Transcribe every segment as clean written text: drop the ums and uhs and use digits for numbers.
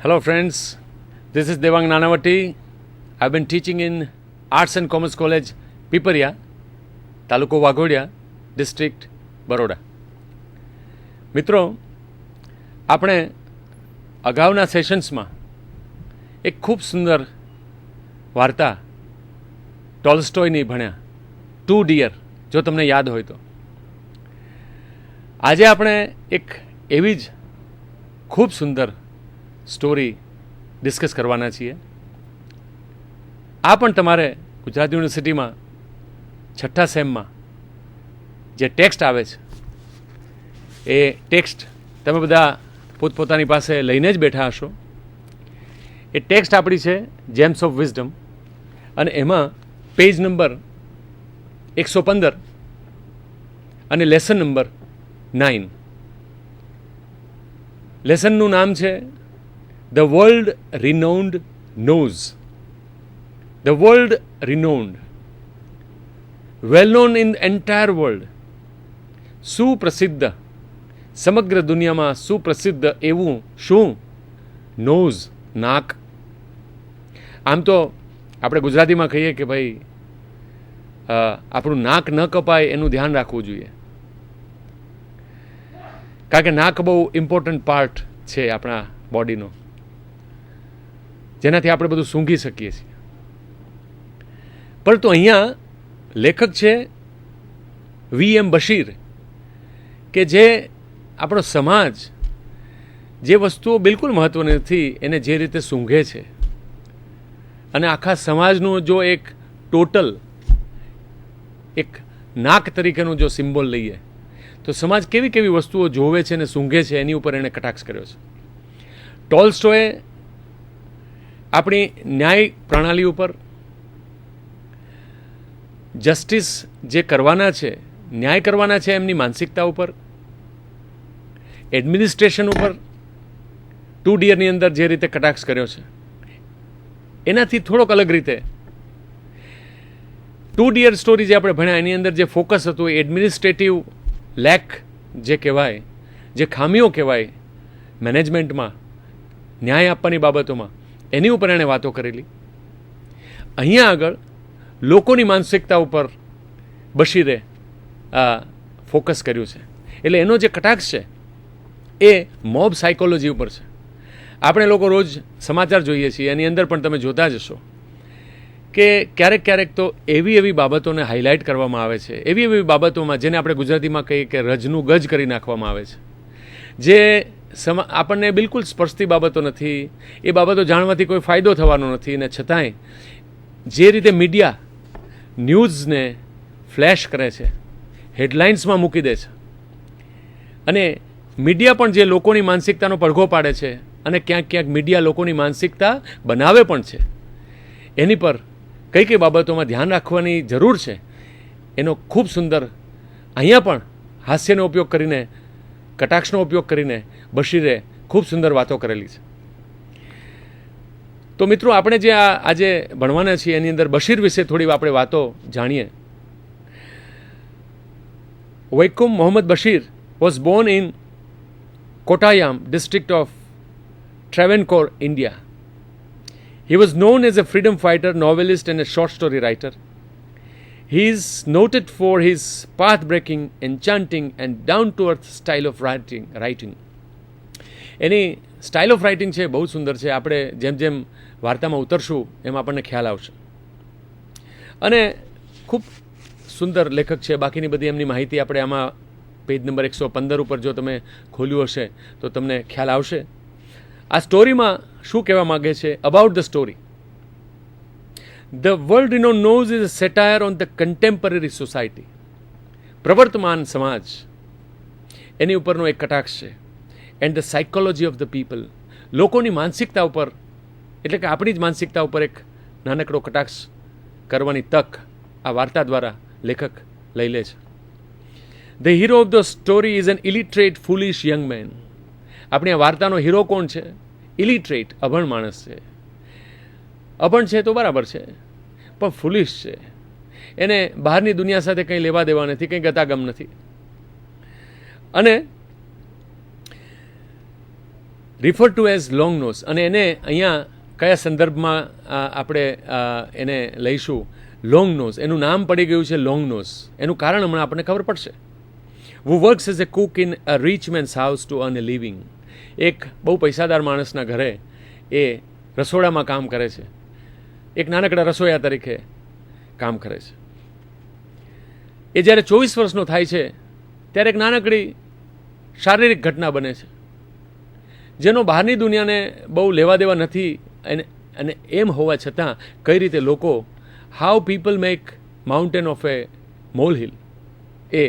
Hello friends, this is Devang Nanavati. I've been teaching in Arts and Commerce College, Piparia, Taluko Waghodiya, District, Baroda. મિત્રો, આપણે અગાઉના સેશન્સમાં એક ખૂબ સુંદર વાર્તા ટોલ્સ્ટોયની ભણ્યા, 2 Deer, જો તમને યાદ હોય તો. આજે આપણે એક એવી જ ખૂબ સુંદર સ્ટોરી ડિસ્કસ કરવાના છીએ. આ પણ તમારે ગુજરાત યુનિવર્સિટીમાં 6ઠ્ઠા સેમમાં જે ટેક્સ્ટ આવે છે એ ટેક્સ્ટ તમે બધા પોતપોતાની પાસે લઈને જ બેઠા હશો. એ ટેક્સ્ટ આપણી છે જેમ્સ ઓફ વિઝડમ, અને એમાં પેજ નંબર 115 અને લેસન નંબર 9. લેસનનું નામ છે The World Renowned Knows. The world renowned, well known in the entire world. સુપ્રસિદ્ધ, સમગ્ર દુનિયામાં સુપ્રસિદ્ધ એવું શું? નોઝ, નાક. આમ તો આપણે ગુજરાતીમાં કહીએ કે ભાઈ આપણું નાક ન કપાય એનું ધ્યાન રાખવું જોઈએ, કારણ કે નાક બહુ ઇમ્પોર્ટન્ટ પાર્ટ છે આપણા બોડીનો, જેનાથી આપણે બધું સૂંઘી શકીએ છીએ. પરંતુ અહીંયા લેખક છે VM બશીર, કે જે આપણો સમાજ જે વસ્તુઓ બિલકુલ મહત્ત્વની નથી એને જે રીતે સૂંઘે છે, અને આખા સમાજનું જો એક ટોટલ એક નાક તરીકેનું જો સિમ્બોલ લઈએ તો સમાજ કેવી કેવી વસ્તુઓ જોવે છે અને સૂંઘે છે એની ઉપર એણે કટાક્ષ કર્યો છે. ટોલ્સ્ટોએ આપણી ન્યાય પ્રણાલી ઉપર, જસ્ટિસ જે કરવાના છે, ન્યાય કરવાના છે એમની માનસિકતા ઉપર, એડમિનિસ્ટ્રેશન ઉપર 2 Deerની અંદર જે રીતે કટાક્ષ કર્યો છે એનાથી થોડોક અલગ રીતે 2 Deer સ્ટોરી જે આપણે ભણ્યા એની અંદર જે ફોકસ હતું એ એડમિનિસ્ટ્રેટિવ લેક જે કહેવાય, જે ખામીઓ કહેવાય મેનેજમેન્ટમાં, ન્યાય આપવાની બાબતોમાં, એની ઉપર એણે વાતો કરેલી. અહીંયા આગળ લોકોની માનસિકતા ઉપર બશીરે ફોકસ કર્યું છે. એટલે એનો જે કટાક્ષ છે એ મોબ સાયકોલોજી ઉપર છે. આપણે લોકો રોજ સમાચાર જોઈએ છીએ, એની અંદર પણ તમે જોતા જ હશો કે ક્યારેક ક્યારેક તો એવી બાબતોને હાઇલાઇટ કરવામાં આવે છે, એવી બાબતોમાં જેને આપણે ગુજરાતીમાં કહીએ કે રજનું ગજ કરી નાખવામાં આવે છે, જે આપણને બિલકુલ સ્પર્શતી બાબતો નથી, એ બાબતો જાણવાથી કોઈ ફાયદો થવાનો નથી, અને છતાંય જે રીતે મીડિયા ન્યૂઝને ફ્લેશ કરે છે, હેડલાઇન્સમાં મૂકી દે છે, અને મીડિયા પણ જે લોકોની માનસિકતાનો પડઘો પાડે છે, અને ક્યાંક ક્યાંક મીડિયા લોકોની માનસિકતા બનાવે પણ છે, એની પર કઈ કઈ બાબતોમાં ધ્યાન રાખવાની જરૂર છે એનો ખૂબ સુંદર અહીંયા પણ હાસ્યનો ઉપયોગ કરીને, કટાક્ષનો ઉપયોગ કરીને બશીરે ખૂબ સુંદર વાતો કરેલી છે. તો મિત્રો, આપણે જે આજે ભણવાના છીએ એની અંદર બશીર વિશે થોડી આપણે વાતો જાણીએ. Vaikom Muhammad Basheer was born in Kottayam, district of Travancore, India. He was known as a freedom fighter, novelist and a short story writer. He is noted for his path-breaking, enchanting and down-to-earth style of writing. Any style of writing છે બહુ સુંદર છે. આપણે જેમ જેમ વાર્તામાં ઉતરશું એમ આપણને ખ્યાલ આવશે. અને ખૂબ સુંદર લેખક છે. બાકીની બધી એમની માહિતી આપણે આમાં પેજ નંબર 115 ઉપર જો તમે ખોલ્યું હશે તો તમને ખ્યાલ આવશે. આ સ્ટોરીમાં શું કહેવા માગે છે? About the story, the world renowned nose is a satire on the contemporary society. પ્રવર્તમાન સમાજ એની ઉપરનો એક કટાક્ષ છે. And the psychology of the people, લોકોની માનસિકતા ઉપર, એટલે કે આપણી જ માનસિકતા ઉપર એક નાનકડો કટાક્ષ કરવાની તક આ વાર્તા દ્વારા લેખક લઈ લે છે. The hero of the story is an illiterate foolish young man. આપણી આ વાર્તાનો હીરો કોણ છે? ઇલિટરેટ, અભણ માણસ છે. અભણ છે તો બરાબર છે, પણ ફૂલિશ છે. એને બહારની દુનિયા સાથે કંઈ લેવા દેવા નથી, કંઈ ગતાગમ નથી. અને refer to as long nose, અને એને અહીંયા કયા સંદર્ભમાં આપણે એને લઈશું? Long nose. એનું નામ પડી ગયું છે લોંગ નોઝ. એનું કારણ હમણાં આપણને ખબર પડશે. who works as a cook in a rich man's house to earn a living. એક બહુ પૈસાદાર માણસના ઘરે એ રસોડામાં કામ કરે છે, એક નાનકડા રસોઈયા તરીકે કામ કરે છે. એ જ્યારે 24 વર્ષનો થાય છે ત્યારે એક નાનકડી શારીરિક ઘટના બને છે જેનો બહારની દુનિયાને બહુ લેવા દેવા નથી, અને એમ હોવા છતાં કઈ રીતે લોકો how people make mountain of a mole hill, એ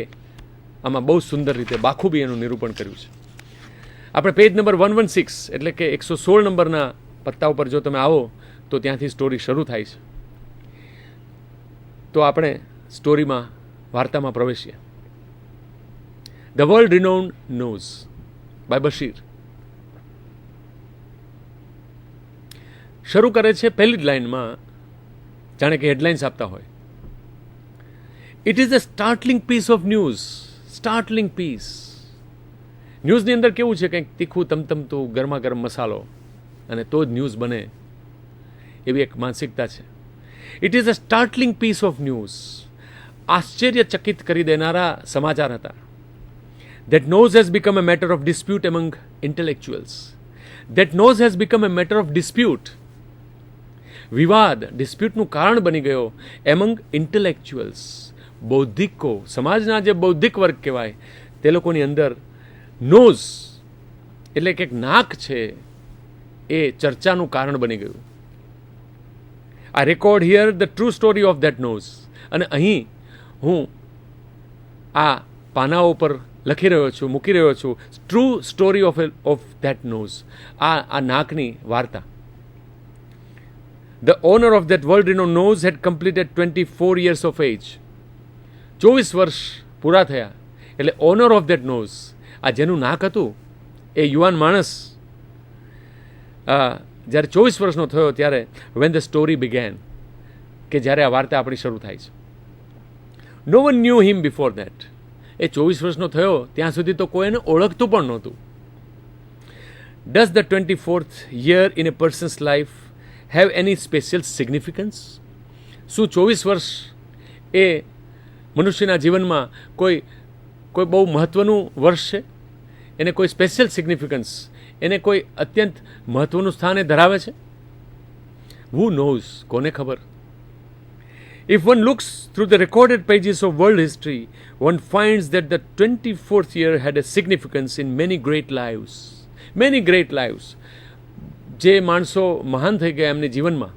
આમાં બહુ સુંદર રીતે બાખૂબી એનું નિરૂપણ કર્યું છે. આપણે પેજ નંબર 116 એટલે કે 116 નંબરના પત્તા ઉપર જો તમે આવો તો ત્યાંથી સ્ટોરી શરૂ થાય છે. તો આપણે સ્ટોરીમાં, વાર્તામાં પ્રવેશીએ. The world renowned nose by Basheer. શરૂ કરે છે પહેલી જ લાઇનમાં, જાણે કે હેડલાઇન્સ આપતા હોય. It is a startling piece of news. Startling piece. ન્યૂઝની અંદર કેવું છે, કંઈક તીખું તમતમતું ગરમા ગરમ મસાલો, અને તો જ ન્યૂઝ બને, એવી એક માનસિકતા છે. It is a startling piece of news. આશ્ચર્યચકિત કરી દેનારા સમાચાર હતા. That nose has become a matter of dispute among intellectuals. That nose has become a matter of dispute. વિવાદ, ડિસ્પ્યુટનું કારણ બની ગયો એમંગ ઇન્ટેલેક્ચ્યુઅલ્સ. બૌદ્ધિકો, સમાજના જે બૌદ્ધિક વર્ગ કહેવાય તે લોકોની અંદર નોઝ એટલે કે નાક છે એ ચર્ચાનું કારણ બની ગયું. આ record here the true story of that nose. અને અહીં હું આ પાનાઓ પર લખી રહ્યો છું, મૂકી રહ્યો છું, true story of that nose. આ નાકની વાર્તા. The owner of that world renowned nose had completed 24 years of age. 24 વર્ષ પૂરા થયા એટલે ઓનર ઓફ ધેટ નોઝ, આ જેનું નાક હતું એ યુવાન માણસ જ્યારે 24 વર્ષનો થયો ત્યારે when the story began, કે જ્યારે આ વાર્તા આપણી શરૂ થાય છે. No one knew him before that. એ 24 વર્ષનો થયો ત્યાં સુધી તો કોઈ એને ઓળખતું પણ નહોતું. Does the 24th year in a person's life have any special significance? શું 24 વર્ષ એ મનુષ્યના જીવનમાં કોઈ બહુ મહત્ત્વનું વર્ષ છે? એને કોઈ સ્પેશિયલ સિગ્નિફિકન્સ, એને કોઈ અત્યંત મહત્ત્વનું સ્થાન એ ધરાવે છે? Who knows? કોને ખબર? If one looks through the recorded pages of world history, one finds that the 24th year had a significance in many great lives. Many great lives. જે માણસો મહાન થઈ ગયા એમની જીવનમાં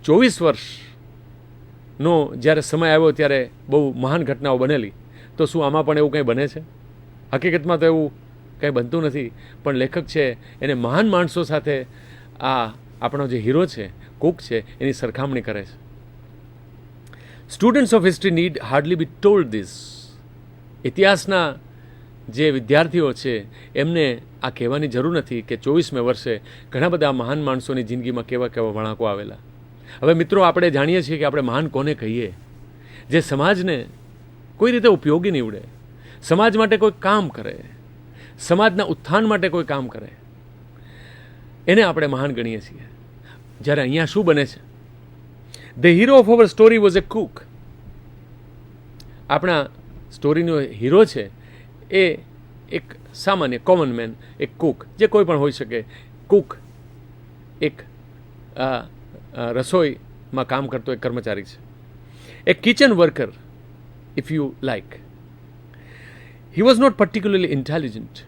24 વર્ષનો જ્યારે સમય આવ્યો ત્યારે બહુ મહાન ઘટનાઓ બનેલી. તો શું આમાં પણ એવું કંઈ બને છે? હકીકતમાં તો એવું કંઈ બનતું નથી. પણ લેખક છે એને મહાન માણસો સાથે આ આપણો જે હીરો છે, કુક છે, એની સરખામણી કરે છે. Students of history need hardly be told this. ઇતિહાસના જે વિદ્યાર્થીઓ છે એમને આ કહેવાની જરૂર નથી કે 24મે વર્ષે ઘણા બધા મહાન માણસોની જિંદગીમાં કેવા કેવા વળાંકો આવેલા. હવે મિત્રો, આપણે જાણીએ છીએ કે આપણે મહાન કોને કહીએ? જે સમાજને કોઈ રીતે ઉપયોગી નીવડે, સમાજ માટે કોઈ કામ કરે, સમાજના ઉત્થાન માટે કોઈ કામ કરે, એને આપણે મહાન ગણીએ છીએ. જ્યારે અહીંયા શું બને છે? The hero of our story was A Cook. આપણા સ્ટોરીનો હીરો છે એ એક સામાન્ય કોમન મેન, એક કુક, જે કોઈ પણ હોઈ શકે. કુક એક રસોઈમાં કામ કરતો એક કર્મચારી છે, એક kitchen worker if you like. He was not particularly intelligent.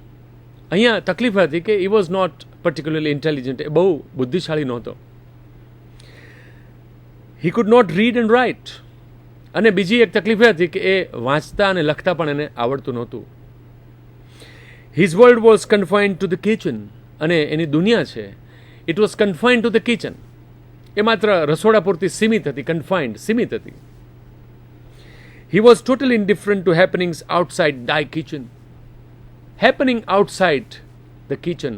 અહીંયા તકલીફ હતી કે he was not particularly intelligent. એ બહુ બુદ્ધિશાળી નહોતો. He could not read and write. અને બીજી એક તકલીફ એ હતી કે એ વાંચતા અને લખતા પણ એને આવડતું નહોતું. His world was confined to the kitchen. અને એની દુનિયા છે it was confined to the kitchen. એ માત્ર રસોડા પૂરતી સીમિત હતી, કન્ફાઇન્ડ, સીમિત હતી. He was totally indifferent to happenings outside the kitchen. Happening outside the kitchen.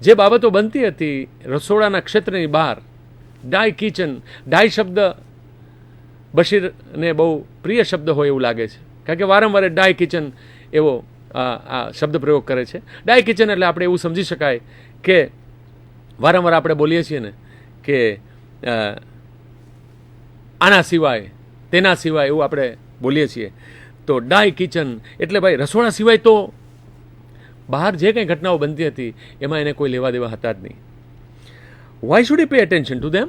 જે બાબતો બનતી હતી રસોડાના ક્ષેત્રની બહાર, ડાય કિચન. ડાય શબ્દ બશીરને બહુ પ્રિય શબ્દ હોય એવું લાગે છે, કારણ કે વારંવાર ડાય કિચન એવો આ શબ્દ પ્રયોગ કરે છે. ડાય કિચન એટલે આપણે એવું સમજી શકાય કે વારંવાર આપણે બોલીએ છીએ ને કે આના સિવાય તેના સિવાય એવું આપણે બોલીએ છીએ. તો ડાય કિચન એટલે ભાઈ રસોડા સિવાય તો બહાર જે કંઈ ઘટનાઓ બનતી હતી એમાં એને કોઈ લેવા દેવા હતા જ નહીં. Y should he pay attention to ધેમ?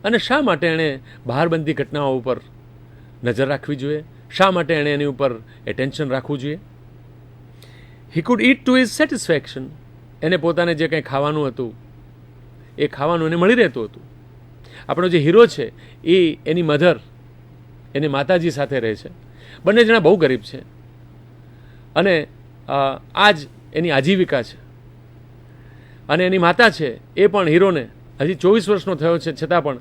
અને શા માટે એણે બહાર બનતી ઘટનાઓ ઉપર નજર રાખવી જોઈએ? શા માટે એણે એની ઉપર એટેન્શન રાખવું જોઈએ? He could eat to his satisfaction. એને પોતાને જે કંઈ ખાવાનું હતું એ ખાવાનું એને મળી રહેતું હતું. આપણો જે હીરો છે એ એની મધર, એની માતાજી સાથે રહે છે. બંને જણા બહુ ગરીબ છે અને આ જ એની આજીવિકા છે. અને એની માતા છે એ પણ હીરોને હજી 24 વર્ષનો થયો છે છતાં પણ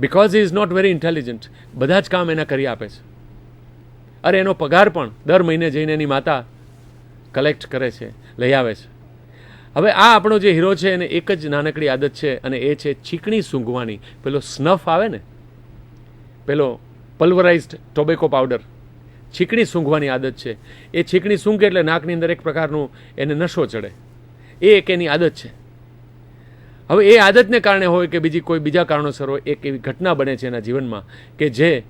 because he is not very intelligent બધા જ કામ એના કરી આપે છે. અરે એનો પગાર પણ દર મહિને જઈને એની માતા કલેક્ટ કરે છે, લઈ આવે છે. હવે આ આપણો જે હીરો છે એને એક જ નાનકડી આદત છે અને એ છે ચીકણી સૂંઘવાની. પેલો સ્નફ આવે ને, પેલો પલ્વરાઇઝડ ટોબેકો પાવડર, ચીકણી સૂંઘવાની આદત છે. એ ચીકણી સૂંઘે એટલે નાકની અંદર એક પ્રકારનું એને નશો ચડે. એ એક એની આદત છે. હવે એ આદતને કારણે હોય કે કોઈ બીજા કારણોસર હોય, એક એવી ઘટના બને છે એના જીવનમાં કે જે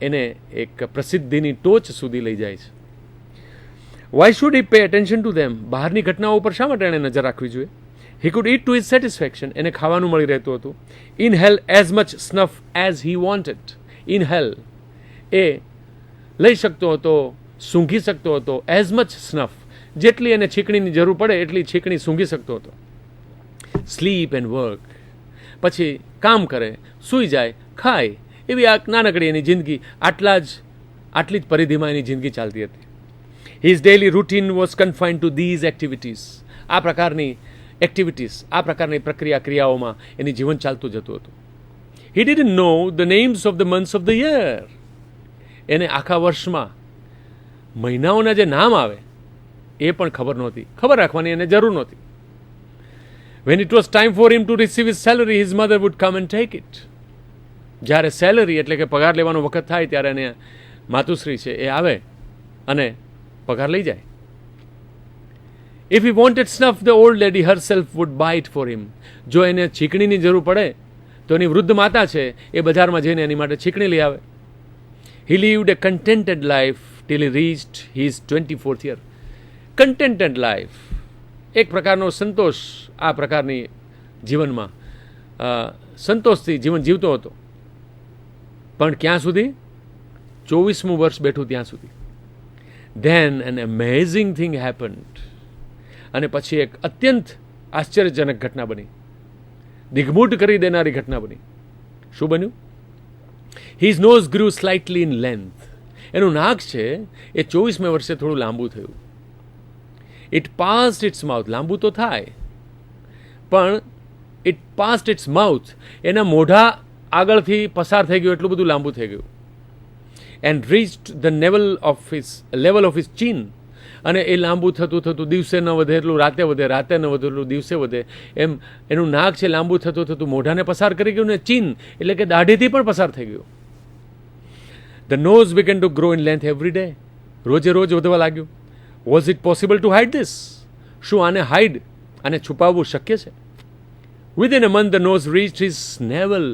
એને એક પ્રસિદ્ધિની ટોચ સુધી લઈ જાય છે. Why should he pay attention to them? બહારની ઘટનાઓ ઉપર શા માટે એણે નજર રાખવી જોઈએ? He could eat to his satisfaction. એને ખાવાનું મળી રહેતું હતું. Inhale as much snuff as he wanted. Inhale એ લઈ શકતો હતો, સૂંઘી શકતો હતો. એઝ મચ સ્નફ, જેટલી એને છીકણીની જરૂર પડે એટલી છીકણી સૂંઘી શકતો હતો. સ્લીપ એન્ડ વર્ક, પછી કામ કરે, સૂઈ જાય, ખાય, એવી આ નાનકડી એની જિંદગી. આટલી જ પરિધિમાં એની જિંદગી ચાલતી હતી. His daily routine was confined to these activities. આ પ્રકારની એક્ટિવિટીઝ, આ પ્રકારની ક્રિયાઓમાં એની જીવન ચાલતું જતું હતું. He didn't know the names of the months of the year. એને આખા વર્ષમાં મહિનાઓના જે નામ આવે એ પણ ખબર નહોતી. ખબર રાખવાની એને જરૂર નહોતી. When it was time for him to receive his salary, his mother would come and take it. જ્યારે સેલરી એટલે કે પગાર લેવાનો વખત થાય ત્યારે એને માતુશ્રી છે એ આવે અને પગાર લઈ જાય. If he wanted snuff, the old lady herself would buy it for him. જો એને છીકણીની જરૂર પડે તો એની વૃદ્ધ માતા છે એ બજારમાં જઈને એની માટે છીકણી લઈ આવે. He lived a contented life till he reached his 24th year. Contented life, એક પ્રકારનો સંતોષ આ પ્રકારની જીવનમાં સંતોષથી જીવન જીવતો હતો. પણ ક્યાં સુધી? 24મું વર્ષ બેઠું ત્યાં સુધી. Then an amazing thing happened. અને પછી એક અત્યંત આશ્ચર્યજનક ઘટના બની, દિગ્મૂઢ કરી દેનારી ઘટના બની. શું બન્યું? His nose grew slightly in length. એનું નાક છે એ 24મે વર્ષે થોડું લાંબુ થયું. It passed its mouth. લાંબુ તો થાય પણ it passed its mouth. એના મોઢા આગળથી પસાર થઈ ગયું, એટલું બધું લાંબુ થઈ ગયું. And reached the level of his chin. અને એ લાંબુ થતું થતું દિવસે ન વધે એટલું રાતે વધે, રાતે ન વધે એટલું દિવસે વધે. એમ એનું નાક છે લાંબુ થતું થતું મોઢાને પસાર કરી ગયું ને ચીન એટલે કે દાઢીથી પણ પસાર થઈ ગયું. The nose began to grow in length every day. રોજે રોજ વધવા લાગ્યું. Was it possible to hide this? શું આને છુપાવવું શક્ય છે? Within a month the nose reached his navel.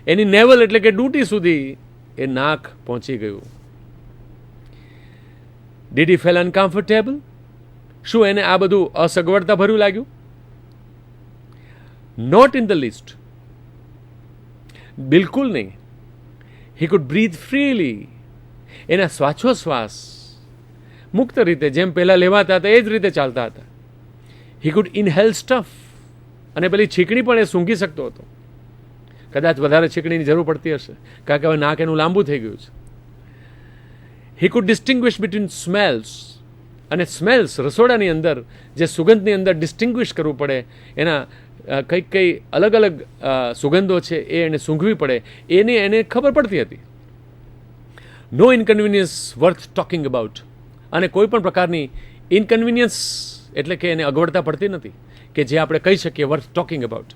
Any naval એટલે કે ડૂંટી સુધી એ નાક પહોંચી ગયું. Did he feel uncomfortable? શું એને આ બધું અસગવડતા ભર્યું લાગ્યું? Not in the least. બિલકુલ નહીં. He could breathe freely. એના શ્વાસોશ્વાસ મુક્ત રીતે જેમ પહેલાં લેવાતા હતા એ જ રીતે ચાલતા હતા. He could inhale stuff. અને પેલી છીકણી પણ એ સૂંઘી શકતો હતો. કદાચ વધારે છીકણીની જરૂર પડતી હશે કારણ કે હવે નાક એનું લાંબુ થઈ ગયું છે. He could distinguish between smells. અને સ્મેલ્સ રસોડાની અંદર જે સુગંધની અંદર ડિસ્ટિંગ્વિશ કરવું પડે, એના કઈ અલગ અલગ સુગંધો છે એ એને સૂંઘવી પડે એને ખબર પડતી હતી. નો ઇન્કન્વિનિયન્સ વર્થ ટોકિંગ અબાઉટ. અને કોઈ પણ પ્રકારની ઇન્કન્વિનિયન્સ એટલે કે એને અગવડતા પડતી નથી કે જે આપણે કહી શકીએ worth talking about.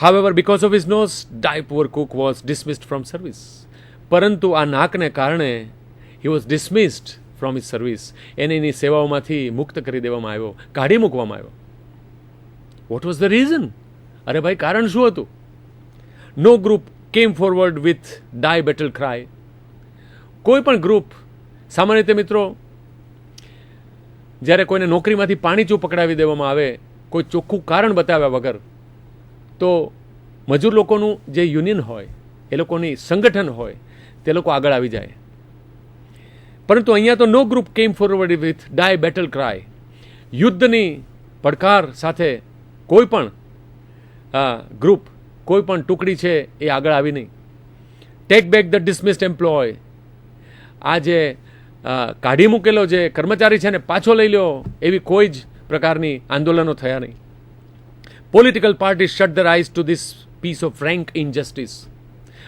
However, because of his nose, die poor cook was dismissed from service. પરંતુ આ નાકને કારણે he was dismissed from his service. એને એની સેવાઓમાંથી મુક્ત કરી દેવામાં આવ્યો, કાઢી મૂકવામાં આવ્યો. What was the reason? અરે ભાઈ, કારણ શું હતું? No group came forward with die battle cry. કોઈ પણ ગ્રુપ, સામાન્ય રીતે મિત્રો, જ્યારે કોઈને નોકરીમાંથી પાણીચું પકડાવી દેવામાં આવે, કોઈ ચોખ્ખું કારણ બતાવ્યા વગર, તો મજૂર લોકોનું જે યુનિયન હોય, એ લોકોની સંગઠન હોય, તે લોકો આગળ આવી જાય. પરંતુ અહીંયા તો no group came forward with die battle cry. યુદ્ધની પડકાર સાથે કોઈ પણ ગ્રુપ, કોઈ પણ ટુકડી છે એ આગળ આવી નહીં. Take back the dismissed employee. આ જે કાઢી મૂકેલો જે કર્મચારી છે ને પાછો લઈ લ્યો, એવી કોઈ જ પ્રકારની આંદોલનો થયા નહીં. Political parties shut the eyes to this piece of frank injustice.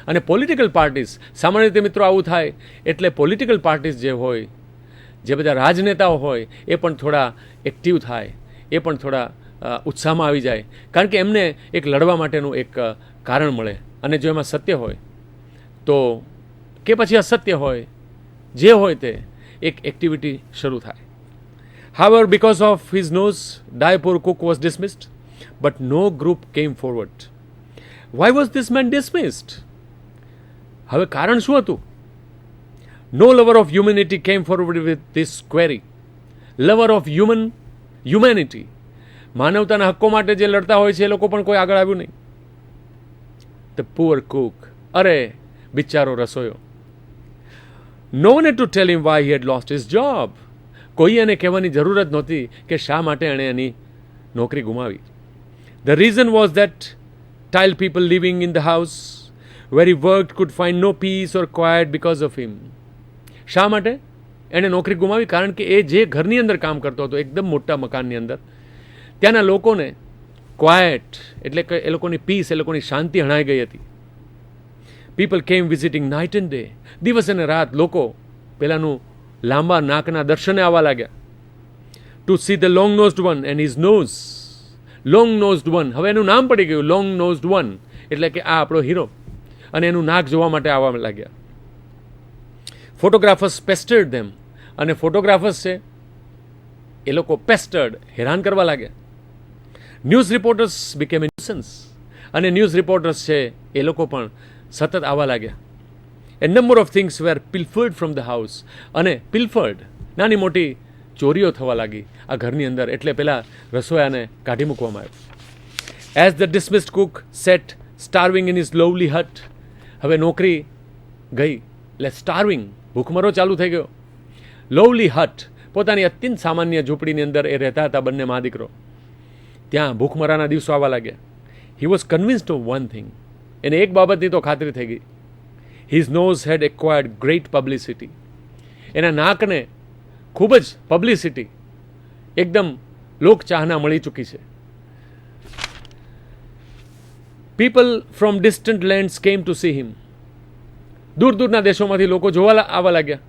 અને પોલિટિકલ પાર્ટીઝ, સામાન્ય રીતે મિત્રો આવું થાય એટલે પોલિટિકલ પાર્ટીઝ જે હોય, જે બધા રાજનેતાઓ હોય, એ પણ થોડા એક્ટિવ થાય, એ પણ થોડા ઉત્સાહમાં આવી જાય, કારણ કે એમને એક લડવા માટેનું એક કારણ મળે. અને જો એમાં સત્ય હોય તો, કે પછી અસત્ય હોય, જે હોય તે એક એક્ટિવિટી શરૂ થાય. However, because of his nose, Daipur cook was dismissed, but no group came forward. Why was this man dismissed? હવે કારણ શું હતું? No lover of humanity came forward with this query. Lover of humanity. માનવતાના હક્કો માટે જે લડતા હોય છે એ લોકો પણ કોઈ આગળ આવ્યું નહીં. The poor cook. અરે બિચારો રસોયો. No one had to tell him why he had lost his job. કોઈ એને કહેવાની જરૂર જ નહોતી કે શા માટે એણે એની નોકરી ગુમાવી. The reason was that tile people living in the house where he worked could find no peace or quiet because of him. શા માટે એણે નોકરી ગુમાવી? કારણ કે એ જે ઘરની અંદર કામ કરતો હતો, એકદમ મોટા મકાનની અંદર, ત્યાંના લોકોને ક્વાયટ એટલે કે એ લોકોની પીસ, એ લોકોની શાંતિ હણાઈ ગઈ હતી. પીપલ કેમ વિઝિટિંગ નાઇટ એન્ડ ડે. દિવસ અને રાત લોકો પેલાનું લાંબા નાકના દર્શને આવવા લાગ્યા. To see the long nosed one and his nose. Long nosed one, હવે એનું નામ પડી ગયું, લોંગ નોઝડ વન, એટલે કે આ આપણો હીરો. અને એનું નાક જોવા માટે આવવા લાગ્યા. ફોટોગ્રાફર્સ પેસ્ટર્ડ ધેમ. અને ફોટોગ્રાફર્સ છે એ લોકો પેસ્ટર્ડ, હેરાન કરવા લાગ્યા. ન્યૂઝ રિપોર્ટર્સ બીકેમ એ ન્યુસન્સ. અને ન્યૂઝ રિપોર્ટર્સ છે એ લોકો પણ સતત આવવા લાગ્યા. A number of things were pilfered from the house. અને pilfered, નાની મોટી ચોરીઓ થવા લાગી આ ઘરની અંદર, એટલે પેલા રસોયાને કાઢી મૂકવામાં આવ્યો. As the dismissed cook sat starving in his lowly hut. હવે નોકરી ગઈ એટલે સ્ટાર્વિંગ, ભૂખમરો ચાલુ થઈ ગયો. લવલી હટ, પોતાની અત્યંત સામાન્ય ઝૂંપડીની અંદર એ રહેતા હતા બંને મા દીકરો. ત્યાં ભૂખમરાના દિવસો આવવા લાગ્યા. He was convinced of one thing. એને એક બાબતની તો ખાતરી થઈ ગઈ. His nose had acquired great publicity. એના નાકને ખૂબ જ પબ્લિસિટી, એકદમ લોકચાહના મળી ચૂકી છે. People from distant lands came to see him. દૂર દૂરના દેશોમાંથી લોકો જોવા આવવા લાગ્યા.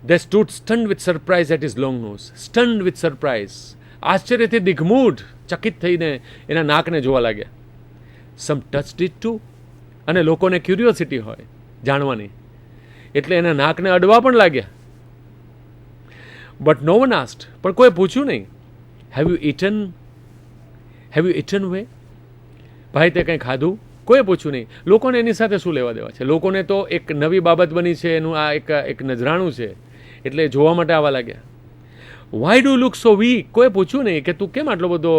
They stood stunned with surprise at his long nose. Stunned with surprise. આશ્ચર્યથી દિગ્મૂઢ, ચકિત થઈને એના નાકને જોવા લાગ્યા. Some touched it too. અને લોકોને ક્યુરિયોસિટી હોય જાણવાની, એટલે એના નાકને અડવા પણ લાગ્યા. But no one asked. પણ કોઈ પૂછ્યું નહીં. Have you eaten way? ભાઈ તે કંઈ ખાધું? કોઈ પૂછ્યું નહીં. લોકોને એની સાથે શું લેવા દેવા છે? લોકોને તો એક નવી બાબત બની છે, એનું આ એક નજરાણું છે, એટલે જોવા માટે આવવા લાગ્યા. Why do look so weak? કોઈ પૂછ્યું નહીં કે તું કેમ આટલો બધો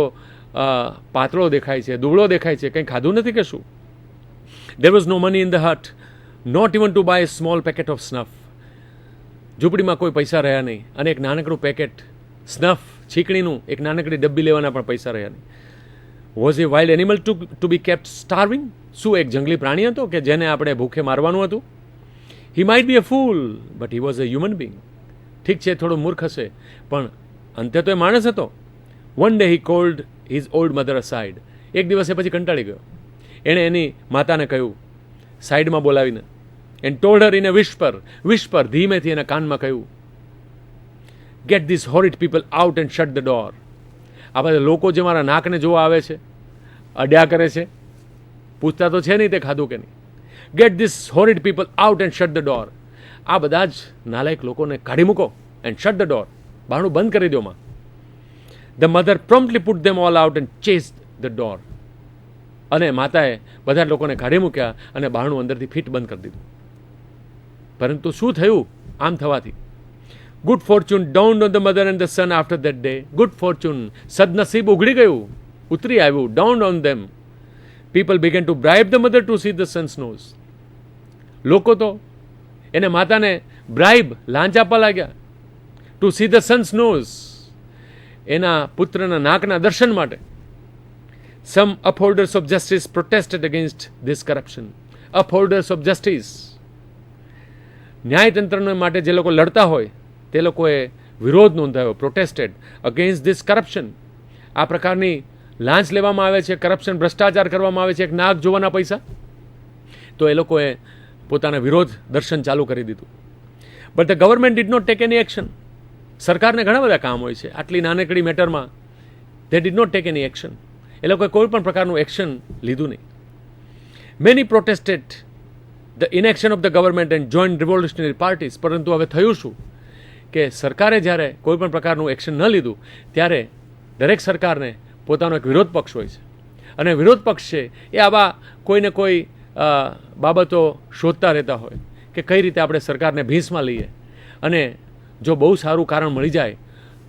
પાતળો દેખાય છે, દુબળો દેખાય છે, કંઈ ખાધું નથી કે શું? There was no money in the hut, not even to buy a small packet of snuff. ઝૂંપડીમાં કોઈ પૈસા રહ્યા નહીં, અને એક નાનકડું પેકેટ સ્નફ, છીકણીનું એક નાનકડી ડબ્બી લેવાના પણ પૈસા રહ્યા નહીં. Was a wild animal to be kept starving? શું એક જંગલી પ્રાણી હતો કે જેને આપણે ભૂખે મારવાનું હતું? He might be a full, but he was a human being. ઠીક છે, થોડો મૂર્ખ હશે, પણ અંતે તો એ માણસ હતો. વન ડે હી cold his old mother aside. એક દિવસે પછી કંટાળી ગયો. એણે એની માતાને કહ્યું, સાઈડમાં બોલાવીને, and told her in a whisper, ધીમેથી એના કાનમાં કહ્યું, get this horrid people out and shut the door. આ બધા લોકો જે મારા નાકને જોવા આવે છે, અડ્યા કરે છે, પૂછતા તો છે નહીં તે ખાધું કે નહીં. Get this horrid people out and shut the door. આ બધા જ નાલાયક લોકોને કાઢી મૂકો એન્ડ શટ ધ ડોર, બારણું બંધ કરી દો માં. The mother promptly put them all out and chase the door. અને માતાએ બધા લોકોને કાઢી મૂક્યા અને બારણું અંદરથી ફીટ બંધ કરી દીધું. પરંતુ શું થયું આમ થવાથી? Good fortune down on the mother and the son after that day. Good fortune, સદનસીબ ઉઘડી ગયું, ઉતરી આવ્યું, down on them. People began to bribe the mother to see the son's nose. લોકો તો એને માતાને બ્રાઇબ, લાંચ આપવા લાગ્યા, to see the son's nose, એના પુત્રના નાકના દર્શન માટે. Some upholders of justice protested against this corruption. Upholders of justice, ન્યાયતંત્રને માટે જે લોકો લડતા હોય તે લોકોએ વિરોધ નોંધાયો, પ્રોટેસ્ટેડ અગેન્સ્ટ ધીસ કરપ્શન. આ પ્રકારની લાંચ લેવામાં આવે છે, કરપ્શન, ભ્રષ્ટાચાર કરવામાં આવે છે એક નાક જોવાના પૈસા. તો એ લોકોએ પોતાના વિરોધ દર્શન ચાલુ કરી દીધું. But the government did not take any action. સરકારને ઘણા બધા કામ હોય છે, આટલી નાનકડી મેટરમાં they did not take any action. એ લોકોએ કોઈ પણ પ્રકારનું એક્શન લીધું નહીં. Many protested the inaction of the government and joint revolutionary parties. પરંતુ હવે થયું શું કે સરકારે જ્યારે કોઈ પણ પ્રકારનું એક્શન ન લીધું ત્યારે દરેક સરકારને પોતાનો એક વિરોધ પક્ષ હોય છે, અને વિરોધ પક્ષ છે એ આવા કોઈને કોઈ બાબતો શોધતા રહેતા હોય કે કઈ રીતે આપણે સરકારને ભીંસમાં લઈએ, અને જો બહુ સારું કારણ મળી જાય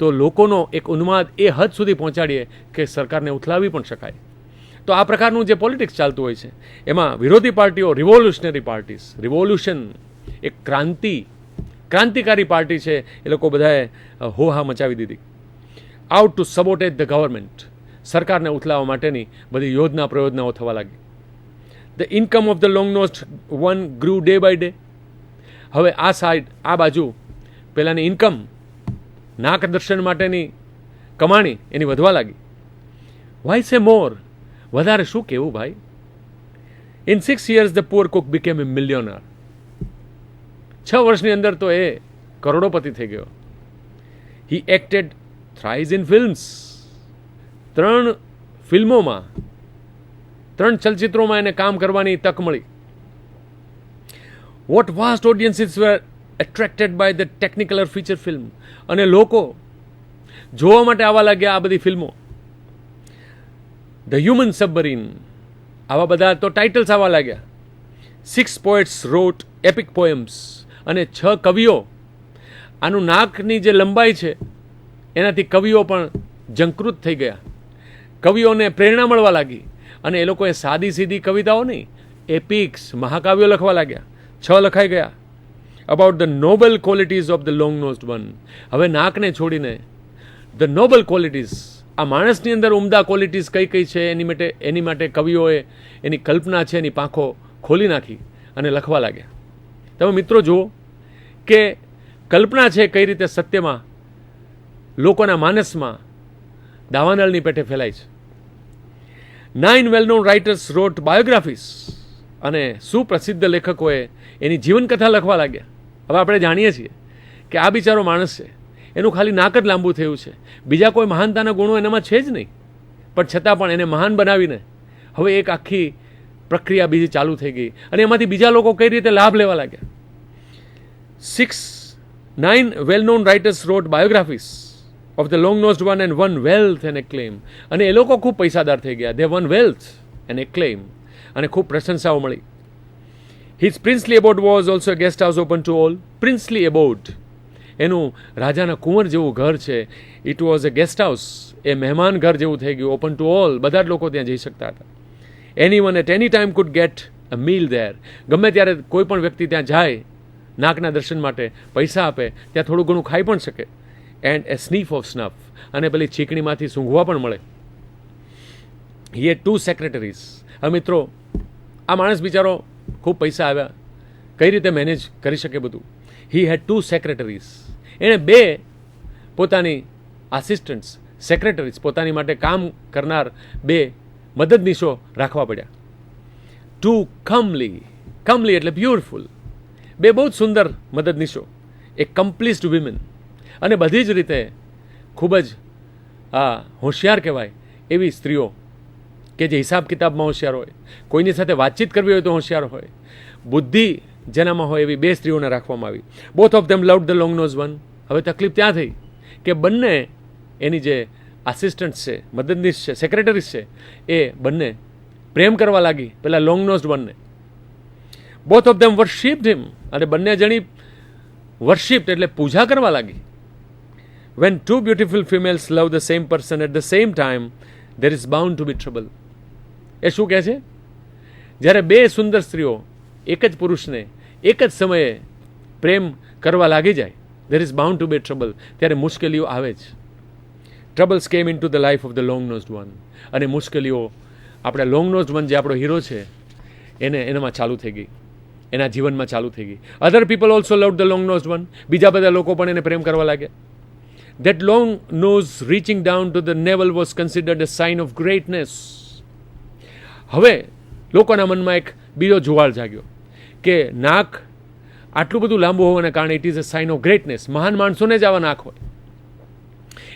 તો લોકોનો એક ઉન્માદ એ હદ સુધી પહોંચાડીએ કે સરકારને ઉથલાવી પણ શકાય. તો આ પ્રકારનું જે પોલિટિક્સ ચાલતું હોય છે એમાં વિરોધી પાર્ટીઓ, રિવોલ્યુશનરી પાર્ટીઝ, રિવોલ્યુશન એક ક્રાંતિકારી પાર્ટી છે, એ લોકો બધાએ હોહા મચાવી દીધી. Out to sabotage the government. સરકારને ઉથલાવવા માટેની બધી યોજના પ્રયોજનાઓ થવા લાગી. The income of the long nosed one grew day by day. હવે આ સાઈડ, આ બાજુ પેલાની ઇન્કમ, નાક દર્શન માટેની કમાણી એની વધવા લાગી. વાય સે મોર? વધારે શું કહેવું ભાઈ. In 6 years the poor cook became a millionaire. 6 વર્ષની અંદર તો એ કરોડોપતિ થઈ ગયો. હી એક્ટેડ થ્રાઇઝ ઇન ફિલ્મ્સ. 3 ફિલ્મોમાં, 3 ચલચિત્રોમાં એને કામ કરવાની તક મળી. What vast audiences were attracted by the technicolor feature film. અને લોકો જોવા માટે આવવા લાગ્યા આ બધી ફિલ્મો. ધ હ્યુમન સબમરીન, આવા બધા તો ટાઇટલ્સ આવવા લાગ્યા. 6 poets wrote epic poems. અને 6 કવિઓ, આનું નાકની જે લંબાઈ છે એનાથી કવિઓ પણ જંકૃત થઈ ગયા. કવિઓને પ્રેરણા મળવા લાગી અને એ લોકોએ સાદી સીધી કવિતાઓ નહીં, એપિક્સ, મહાકાવ્યો લખવા લાગ્યા. 6 લખાઈ ગયા. About the noble qualities of the long nosed one. હવે નાકને છોડીને ધ નોબલ ક્વોલિટીઝ, આ માણસની અંદર ઉમદા ક્વોલિટીઝ કઈ કઈ છે એની માટે કવિઓએ એની કલ્પના છે એની પાંખો ખોલી નાખી અને લખવા લાગ્યા. તમે મિત્રો જુઓ કે કલ્પના છે કઈ રીતે સત્યમાં લોકોના માનસમાં દાવાનળની પેટે ફેલાય છે. 9 well-known writers wrote biographies. અને સુપ્રસિદ્ધ લેખકોએ એની જીવનકથા લખવા લાગ્યા. હવે આપણે જાણીએ છીએ કે આ બિચારો માણસ છે, એનું ખાલી નાક જ લાંબુ થયું છે, બીજા કોઈ મહાનતાના ગુણો એનામાં છે જ નહીં, પણ છતાં પણ એને મહાન બનાવીને હવે એક આખી પ્રક્રિયા બીજી ચાલુ થઈ ગઈ અને એમાંથી બીજા લોકો કઈ રીતે લાભ લેવા લાગ્યા. 9 well-known writers wrote biographies of the long-nosed one and won wealth and acclaim. અને એ લોકો ખૂબ પૈસાદાર થઈ ગયા. They won wealth and acclaim. અને ખૂબ પ્રશંસાઓ મળી. His princely abode was also a guest house open to all. Princely abode, એનું રાજાના કુંવર જેવું ઘર છે. It was a guest house, એ મહેમાન ઘર જેવું થઈ ગયું. ઓપન ટુ ઓલ, બધા જ લોકો ત્યાં જઈ શકતા હતા. Anyone at any time could get a meal there. ગમે ત્યારે કોઈ પણ વ્યક્તિ ત્યાં જાય નાકના દર્શન માટે, પૈસા આપે, ત્યાં થોડું ઘણું ખાઈ પણ શકે. એન્ડ એ સ્નીફ ઓફ સ્નફ, અને પેલી ચીકણીમાંથી સૂંઘવા પણ મળે. હી હેડ 2 secretaries. હવે મિત્રો, આ માણસ બિચારો ખૂબ પૈસા આવ્યા, કઈ રીતે મેનેજ કરી શકે બધું. હી હેડ 2 secretaries. એણે 2 પોતાની આસિસ્ટન્ટ્સ, સેક્રેટરીઝ, પોતાની માટે કામ કરનાર 2 મદદનીશો રાખવા પડ્યા. 2 કમલી એટલે બ્યુટિફુલ, 2 બહુ જ સુંદર મદદનીશો, એક કમ્પ્લીસ્ડ વિમેન, અને બધી જ રીતે ખૂબ જ હોશિયાર કહેવાય એવી સ્ત્રીઓ કે જે હિસાબ કિતાબમાં હોશિયાર હોય, કોઈની સાથે વાતચીત કરવી હોય તો હોશિયાર હોય, બુદ્ધિ જેનામાં હોય એવી 2 સ્ત્રીઓને રાખવામાં આવી. Both of them loved the long nose one. હવે તકલીફ ત્યાં થઈ કે બંને એની જે આસિસ્ટન્ટ છે, મદદનીશ છે, સેક્રેટરીસ છે, એ બંને પ્રેમ કરવા લાગી પેલા લોંગ નોઝ વનને. Both of them worshipped him, અને બંને જણી વર્શિપ્ડ એટલે પૂજા કરવા લાગી. When two beautiful females love the same person at the same time, there is bound to be trouble. એ શું કહે છે? જ્યારે 2 સુંદર સ્ત્રીઓ એક જ પુરુષને એક જ સમયે પ્રેમ કરવા લાગી જાય, there is bound to be trouble. ત્યારે મુશ્કેલીઓ આવે જ. Troubles came into the life of the long-nosed one. અને મુશ્કેલીઓ આપણા long-nosed one જે આપણો હીરો છે એનામાં ચાલુ થઈ ગઈ, એના જીવનમાં ચાલુ થઈ ગઈ. Other people also loved the long-nosed one. બીજા બધા લોકો પણ એને પ્રેમ કરવા લાગ્યા. That long nose reaching down to the navel was considered a sign of greatness. હવે લોકોના મનમાં એક બીજો જુવાળ જાગ્યો કે નાક આટલું બધું લાંબુ હોવાને કારણે it is a sign of greatness. મહાન માણસોને જ આવા નાક હોય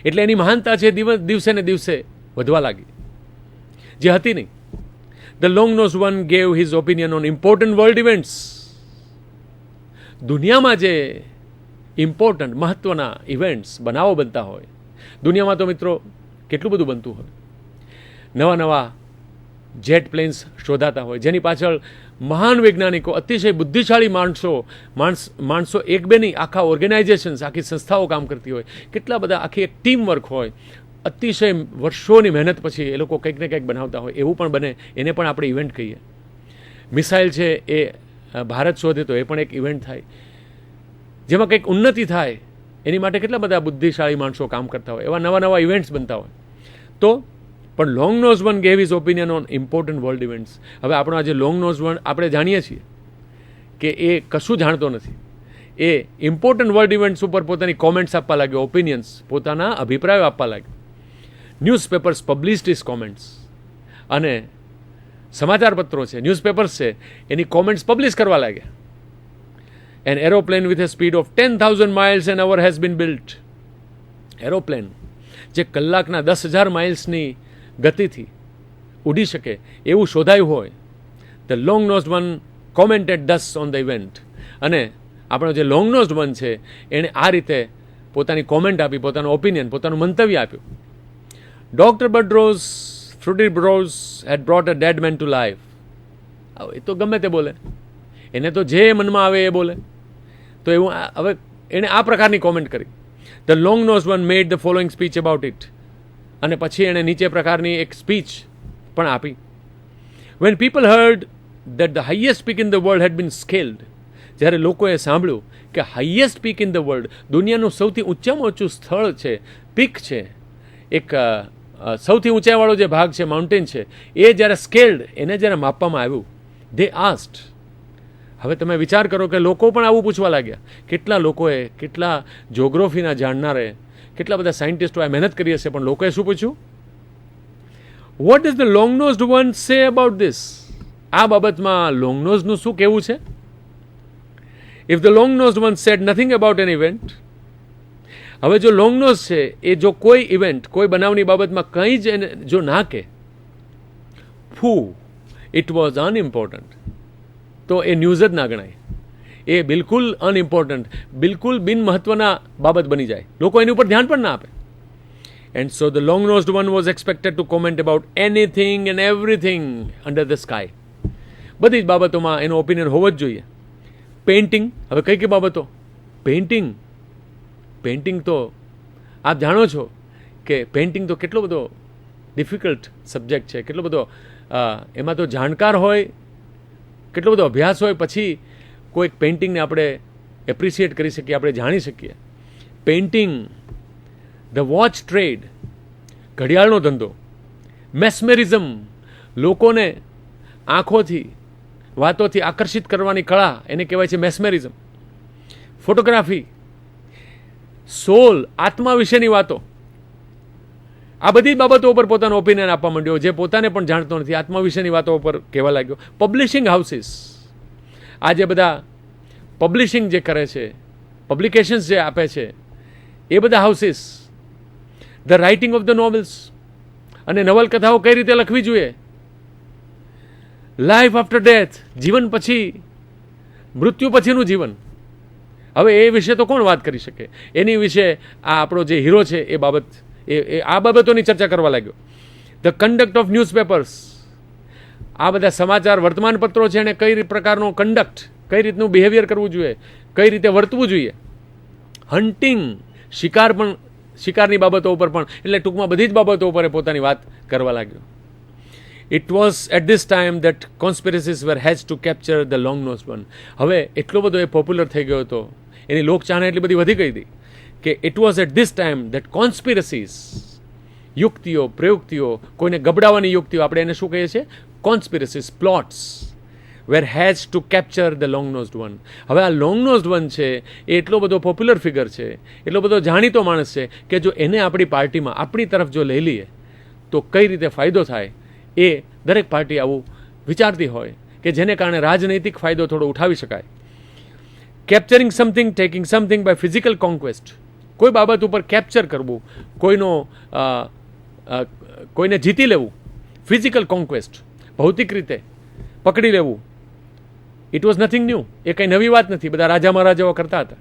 એટલે એની મહાનતા છે દિવસે ને દિવસે વધવા લાગી, જે હતી નહીં. The long-nosed one gave his opinion on important world events. દુનિયામાં જે ઇમ્પોર્ટન્ટ મહત્વના ઇવેન્ટ્સ, બનાવો બનતા હોય, દુનિયામાં તો મિત્રો કેટલું બધું બનતું હોય. નવા નવા જેટ પ્લેન્સ શોધાતા હોય, જેની પાછળ મહાન વૈજ્ઞાનિકો, અતિશય બુદ્ધિશાળી માણસો એક બે નહીં, આખા ઓર્ગેનાઇઝેશન્સ, આખી સંસ્થાઓ કામ કરતી હોય, કેટલા બધા, આખી એક ટીમ વર્ક હોય, અતિશય વર્ષોની મહેનત પછી એ લોકો કંઈક ને કંઈક બનાવતા હોય. એવું પણ બને, એને પણ આપણે ઇવેન્ટ કહીએ. મિસાઇલ છે એ ભારત શોધે તો એ પણ એક ઇવેન્ટ થાય, જેમાં કંઈક ઉન્નતિ થાય એની માટે કેટલા બધા બુદ્ધિશાળી માણસો કામ કરતા હોય, એવા નવા નવા ઇવેન્ટ્સ બનતા હોય. તો પણ long nose one gave his opinion on important world events. હવે આપણો આજે લોંગ નોઝ વન આપણે જાણીએ છીએ કે એ કશું જાણતો નથી. એ ઇમ્પોર્ટન્ટ વર્લ્ડ ઇવેન્ટ્સ ઉપર પોતાની કોમેન્ટ્સ આપવા લાગ્યો, ઓપિનિયન્સ, પોતાના અભિપ્રાયો આપવા લાગ્યો. ન્યૂઝપેપર્સ પબ્લિશ્ડ હિઝ કોમેન્ટ્સ, અને સમાચાર પત્રો છે, ન્યૂઝપેપર્સ છે, એની કોમેન્ટ્સ પબ્લિશ કરવા લાગ્યા. An aeroplane with a speed of 10,000 miles an hour has been built. Aeroplane જે કલાકના 10,000 માઇલ્સની ગતિથી ઉડી શકે એવું શોધાયું હોય. The long nosed one commented thus on the event. અને આપણો જે લોંગ નોઝડ વન છે એણે આ રીતે પોતાની કોમેન્ટ આપી, પોતાનું ઓપિનિયન, પોતાનું મંતવ્ય આપ્યું. ડોક્ટર બડરોઝ ફ્રુડીબ્રોઝ had brought a dead man to life. એ તો ગમે તે બોલે, એને તો જે મનમાં આવે એ બોલે. તો એવું હવે એણે આ પ્રકારની કોમેન્ટ કરી. The long nose one made the following speech about it. અને પછી એણે નીચે પ્રકારની એક સ્પીચ પણ આપી. When people heard that the highest peak in the world had been scaled. જ્યારે લોકોએ સાંભળ્યું કે highest peak in the world, દુનિયાનું સૌથી ઊંચામાં ઊંચું સ્થળ છે, પીક છે, એક સૌથી ઊંચાઈવાળો જે ભાગ છે, માઉન્ટેન છે, એ જ્યારે સ્કેલ્ડ, એને જ્યારે માપવામાં આવ્યું, ધે આસ્ડ. હવે તમે વિચાર કરો કે લોકો પણ આવું પૂછવા લાગ્યા. કેટલા લોકોએ, કેટલા જ્યોગ્રાફીના જાણનારે, કેટલા બધા સાયન્ટિસ્ટોએ મહેનત કરી હશે, પણ લોકોએ શું પૂછ્યું? What is the long nosed one say about this? આ બાબતમાં લોંગ નોઝનું શું કહેવું છે? If the long nosed one said nothing about an event. હવે જો લોંગ નોઝ છે એ જો કોઈ ઇવેન્ટ, કોઈ બનાવની બાબતમાં કંઈ જ એને જો ના કહે, ઇટ વોઝ અનઇમ્પોર્ટન્ટ, તો એ ન્યૂઝ જ ના ગણાય. એ બિલકુલ અનઇમ્પોર્ટન્ટ, બિલકુલ બિન મહત્વના બાબત બની જાય. લોકો એની ઉપર ધ્યાન પણ ના આપે. And so the long nosed one was expected to comment about anything and everything under the sky. બધી જ બાબતોમાં એનો ઓપિનિયન હોવો જ જોઈએ. પેઇન્ટિંગ, હવે કઈ કઈ બાબતો? પેઇન્ટિંગ તો આપ જાણો છો કે પેઇન્ટિંગ તો કેટલો બધો ડિફિકલ્ટ સબ્જેક્ટ છે, કેટલો બધો એમાં તો જાણકાર હોય, કેટલો બધો અભ્યાસ હોય, પછી કોઈક પેઇન્ટિંગને આપણે એપ્રિશિએટ કરી શકીએ, આપણે જાણી શકીએ. પેઇન્ટિંગ, ધ વોચ ટ્રેડ, ઘડિયાળનો ધંધો, મેસ્મેરિઝમ, લોકોને આંખોથી, વાતોથી આકર્ષિત કરવાની કળા, એને કહેવાય છે મેસ્મેરિઝમ. ફોટોગ્રાફી, સોલ, આત્મા વિશેની વાતો, આ બધી બાબતો ઉપર પોતાનો ઓપિનિયન આપવા માંડ્યો, જે પોતાને પણ જાણતો નથી, આત્મા વિશેની વાતો ઉપર કહેવા લાગ્યો. પબ્લિશિંગ હાઉસીસ, આ જે બધા પબ્લિશિંગ જે કરે છે, પબ્લિકેશન્સ જે આપે છે, એ બધા houses. The writing of the novels, અને નવલકથાઓ કઈ રીતે લખવી જોઈએ. લાઈફ આફ્ટર ડેથ, જીવન પછી મૃત્યુ પછીનું જીવન. હવે એ વિશે તો કોણ વાત કરી શકે? એની વિશે આ આપણો જે હીરો છે એ બાબત આ બાબતોની ચર્ચા કરવા લાગ્યો. ધ કન્ડક્ટ ઓફ ન્યૂઝપેપર્સ, આ બધા સમાચાર વર્તમાનપત્રો છે એને કઈ પ્રકારનો કન્ડક્ટ, કઈ રીતનું બિહેવિયર કરવું જોઈએ, કઈ રીતે વર્તવું જોઈએ. હન્ટિંગ, શિકારની બાબતો ઉપર પણ, એટલે ટૂંકમાં બધી જ બાબતો ઉપર પોતાની વાત કરવા લાગ્યો. It was at this time that conspiracies were has to capture the long nose one. હવે એટલો બધો એ પોપ્યુલર થઈ ગયો હતો, એની લોકચાહના એટલી બધી વધી ગઈ હતી કે it was at this time that conspiracies, યુક્તિઓ, પ્રયુક્તિઓ, કોઈને ગબડાવવાની યુક્તિઓ, આપણે એને શું કહીએ છીએ? Conspiracies, plots, were has to capture the long nosed one. હવે આ લોંગ નોઝડ વન છે એ એટલો બધો પોપ્યુલર ફિગર છે, એટલો બધો જાણીતો માણસ છે કે જો એને આપણી પાર્ટીમાં આપણી તરફ જો લઈ લઈએ તો કઈ રીતે ફાયદો થાય એ દરેક પાર્ટી આવું વિચારતી હોય કે જેને કારણે રાજનૈતિક ફાયદો થોડો ઉઠાવી શકાય. Capturing something, taking something by physical conquest, કોઈ બાબત ઉપર કેપ્ચર કરવું, કોઈને જીતી લેવું, ફિઝિકલ કોન્ક્વેસ્ટ, ભૌતિક રીતે પકડી લેવું. ઇટ વોઝ નથિંગ ન્યૂ, એ કંઈ નવી વાત નથી, બધા રાજા મહારાજાઓ કરતા હતા.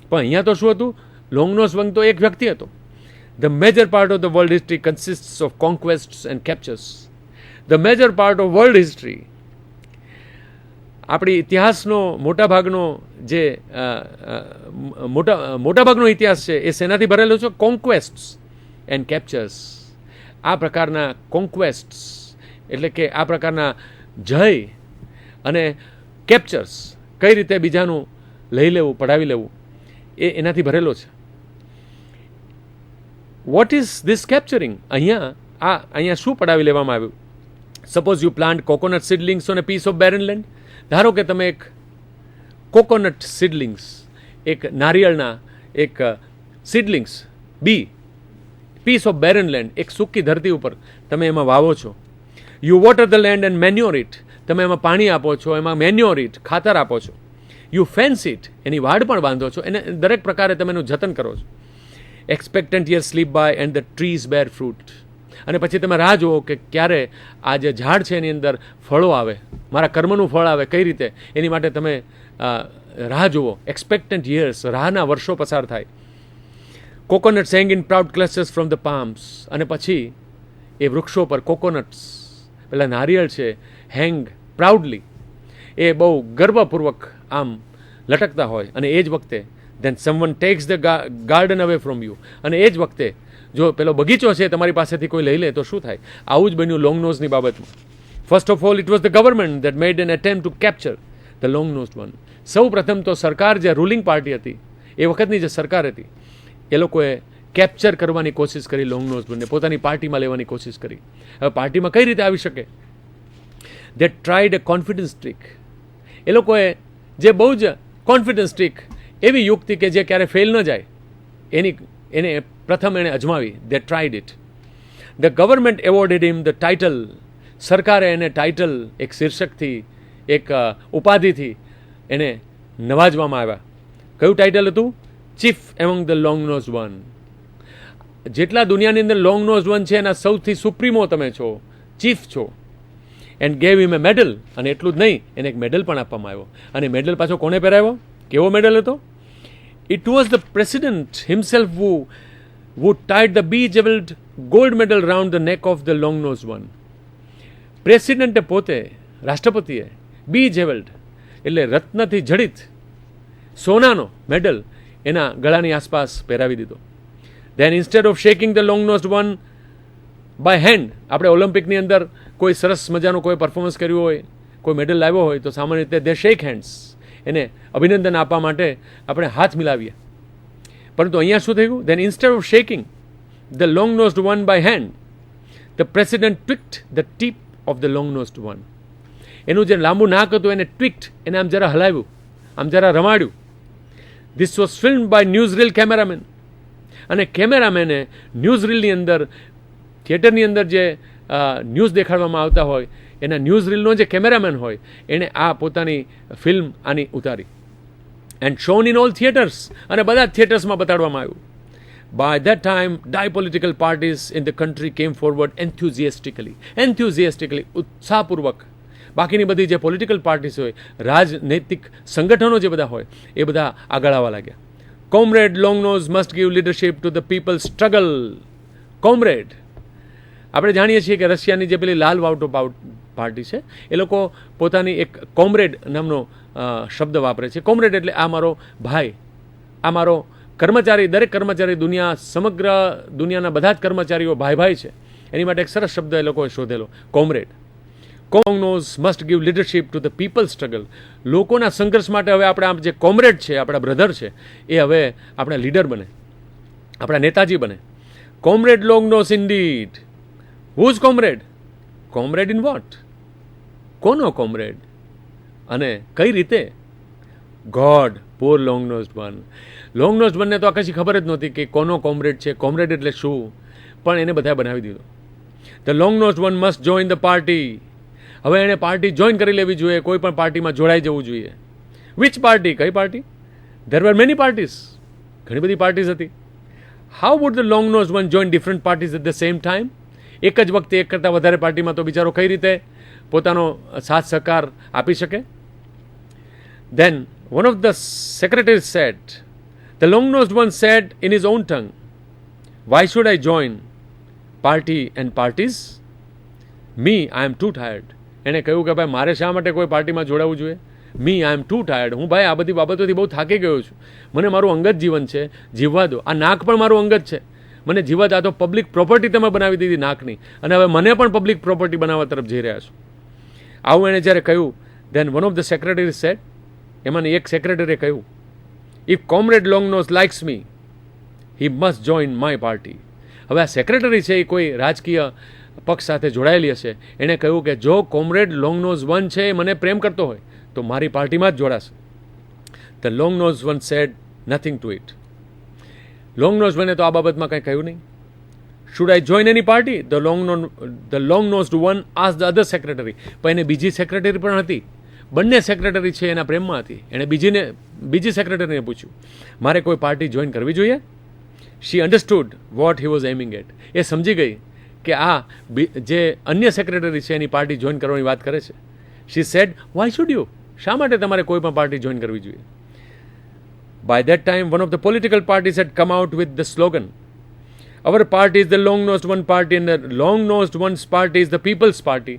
પણ અહીંયા તો શું હતું? લોંગ નોઝ વન તો એક વ્યક્તિ હતો. The major part of the world history consists of conquests and captures. The major part of world history, આપણી ઇતિહાસનો મોટાભાગનો જે મોટાભાગનો ઇતિહાસ છે એ શેનાથી ભરેલો છે? કોન્ક્વેસ્ટ્સ એન્ડ કેપ્ચર્સ. આ પ્રકારના કોન્ક્વેસ્ટ્સ એટલે કે આ પ્રકારના જય અને કેપ્ચર્સ, કઈ રીતે બીજાનું લઈ લેવું, પડાવી લેવું, એનાથી ભરેલો છે. What is this capturing? અહીંયા શું પડાવી લેવામાં આવ્યું? Suppose you plant coconut seedlings on a piece of barren land. ધારો કે તમે એક કોકોનટ સીડલિંગ્સ, એક નારિયેળના એક સીડલિંગ્સ, બી, પીસ ઓફ બેરન લેન્ડ, એક સૂકી ધરતી ઉપર તમે એમાં વાવો છો. You water the land and manure it, તમે એમાં પાણી આપો છો, એમાં મેન્યોર ઇટ, ખાતર આપો છો. યુ ફેન્સ ઇટ, એની વાડ પણ બાંધો છો, એને દરેક પ્રકારે તમે એનું જતન કરો છો. Expectant year slip by and the trees bear fruit. અને પછી તમે રાહ જુઓ કે ક્યારે આ જે ઝાડ છે એની અંદર ફળો આવે, મારા કર્મનું ફળ આવે, કઈ રીતે, એની માટે તમે રાહ જુઓ. એક્સપેક્ટન્ટ યર્સ, રાહના વર્ષો પસાર થાય. Coconuts hang in proud clusters from the palms. અને પછી એ વૃક્ષો પર કોકોનટ્સ, પેલા નારિયેળ છે, હેંગ પ્રાઉડલી, એ બહુ ગર્વપૂર્વક આમ લટકતા હોય. અને એ જ વખતે then someone takes the garden away from you. અને એ જ વખતે જો પેલો બગીચો છે તમારી પાસેથી કોઈ લઈ લે તો શું થાય? આવું જ બન્યું લોંગ નોઝની બાબતમાં. First of all it was the government that made an attempt to capture the long nosed one. સૌ પ્રથમ તો સરકાર, જે રૂલિંગ પાર્ટી હતી એ વખતની જે સરકાર હતી, એ લોકોએ કેપ્ચર કરવાની કોશિશ કરી લોંગ નોઝ વનને, પોતાની પાર્ટીમાં લેવાની કોશિશ કરી. હવે પાર્ટીમાં કઈ રીતે આવી શકે? દે ટ્રાઈડ અ કોન્ફિડન્સ ટ્રીક. એ લોકોએ જે બહુ જ કોન્ફિડન્સ ટ્રીક, એવી યુક્તિ કે જે ક્યારે ફેલ ન જાય, એને પ્રથમ એણે અજમાવી. They tried it. The government awarded him the title. સરકારે એને ટાઇટલ, એક શીર્ષકથી, એક ઉપાધિથી એને નવાજવામાં આવ્યા. કયું ટાઇટલ હતું? Chief among the long nose one. જેટલા દુનિયાની અંદર લોંગ નોઝ વન છે એના સૌથી સુપ્રીમો તમે છો, ચીફ છો. And gave him A medal. અને એટલું જ નહીં, એને એક મેડલ પણ આપવામાં આવ્યો. અને મેડલ પાછો કોને પહેરાવ્યો? કેવો મેડલ હતો? It was the president himself who tied the bejeweled gold medal round the neck of the long-nosed one. પ્રેસિડેન્ટે પોતે, રાષ્ટ્રપતિએ, bejeweled એટલે રત્નથી જડિત સોનાનો મેડલ એના ગળાની આસપાસ પહેરાવી દીધો. Then instead of shaking the long-nosed one by hand, આપણે ઓલિમ્પિકની અંદર કોઈ સરસ મજાનું કોઈ પરફોર્મન્સ કર્યું હોય, કોઈ મેડલ લાવ્યો હોય તો સામાન્ય રીતે they shake hands, એને અભિનંદન આપવા માટે આપણે હાથ મિલાવીએ. પરંતુ અહીંયા શું થયું? Then instead of shaking the long-nosed one by hand, the president tweaked the tip of the long-nosed one. એનું જે લાંબુ નાક હતું એને ટ્વિક્ડ, એને આમ જરા હલાવ્યું, આમ જરા રમાડ્યું. This was filmed by newsreel cameraman. અને કેમેરામેને ન્યૂઝરીલની અંદર, થિયેટરની અંદર જે ન્યૂઝ દેખાડવામાં આવતા હોય એના ન્યૂઝરીલનો જે કેમેરામેન હોય એણે આ પોતાની ફિલ્મ આની ઉતારી. And shown in all theatres. અને બધા થિયેટર્સમાં બતાડવામાં આવ્યું. By that time, political parties in the country came forward enthusiastically, ઉત્સાહપૂર્વક બાકીની બધી જે પોલિટિકલ પાર્ટીસ હોય, રાજનૈતિક સંગઠનો જે બધા હોય, એ બધા આગળ આવવા લાગ્યા. Comrade long nose must give leadership to the people struggle. Comrade, આપણે જાણીએ છીએ કે રશિયાની જે પેલી લાલ વાવટો પાર્ટી છે, એ લોકો પોતાની એક કોમરેડ નામનો શબ્દ વાપરે છે. કોમરેડ એટલે આ મારો ભાઈ, આ મારો કર્મચારી. દરેક કર્મચારી સમગ્ર દુનિયાના બધા જ કર્મચારીઓ ભાઈ છે. એની માટે એક સરસ શબ્દ એ લોકોએ શોધેલો, comrade. Long nose must give leadership to the people struggle. લોકોના સંઘર્ષ માટે હવે આપણે જે કોમરેડ છે, આપણા બ્રધર છે, એ હવે આપણા લીડર બને, આપણા નેતાજી બને. Comrade long nose indeed. Who's comrade? Comrade in what? કોનો કોમરેડ અને કઈ રીતે? God. Poor long nosed one. Long nosed વનને તો આ કશી ખબર જ નહોતી કે કોનો કોમરેડ છે, કોમરેડ એટલે શું, પણ એને બધા બનાવી દીધો. The long nosed one must join the party. હવે એણે પાર્ટી જોઈન કરી લેવી જોઈએ, કોઈ પણ પાર્ટીમાં જોડાઈ જવું જોઈએ. Which party? કઈ party? There were many parties. ઘણી બધી પાર્ટીઝ હતી. How would the long nosed one join different parties at the same time? એક જ વખતે એક કરતાં વધારે પાર્ટીમાં તો બિચારો કઈ રીતે પોતાનો સાથ સહકાર આપી શકે? Then one of the secretaries said, the long-nosed one said in his own tongue, why should I join party and parties? Me, I am too tired. એણે કહ્યું કે ભાઈ મારે શા માટે કોઈ પાર્ટીમાં જોડાવવું જોઈએ? મી, આઈ એમ ટુ ટાયર્ડ. હું ભાઈ આ બધી બાબતોથી બહુ થાકી ગયો છું. મને મારું અંગત જીવન છે, જીવવા દો. આ નાક પણ મારું અંગત છે, મને જીવવા દો. આ તો પબ્લિક પ્રોપર્ટી તમે બનાવી દીધી નાકની, અને હવે મને પણ પબ્લિક પ્રોપર્ટી બનાવવા તરફ જઈ રહ્યા છો. આવું એણે જ્યારે કહ્યું, then one of the secretary said, એમાંની એક સેક્રેટરીએ કહ્યું, if comrade long nose likes me, he must join my party. હવે આ સેક્રેટરી છે એ કોઈ રાજકીય પક્ષ સાથે જોડાયેલી હશે. એણે કહ્યું કે જો કોમરેડ લોંગ નોઝ વન છે એ મને પ્રેમ કરતો હોય તો મારી પાર્ટીમાં જ જોડાશે. The long nose one said nothing to it. Long nose વને તો આ બાબતમાં કંઈ કહ્યું નહીં. Should I join any party? The long nosed one ask the other secretary. પણ એને બીજી સેક્રેટરી પણ હતી, બંને સેક્રેટરી છે એના પ્રેમમાં હતી. એણે બીજી સેક્રેટરીને પૂછ્યું, મારે કોઈ પાર્ટી જોઈન કરવી જોઈએ? She understood what he was aiming at. એ સમજી ગઈ કે આ જે અન્ય સેક્રેટરી છે એની પાર્ટી જોઈન કરવાની વાત કરે છે. She said, why should you? શા માટે તમારે કોઈ પણ પાર્ટી જોઈન કરવી જોઈએ? By that time one of the political parties had come out with the slogan, our party is the long nosed one party and the long nosed one's party is the people's party.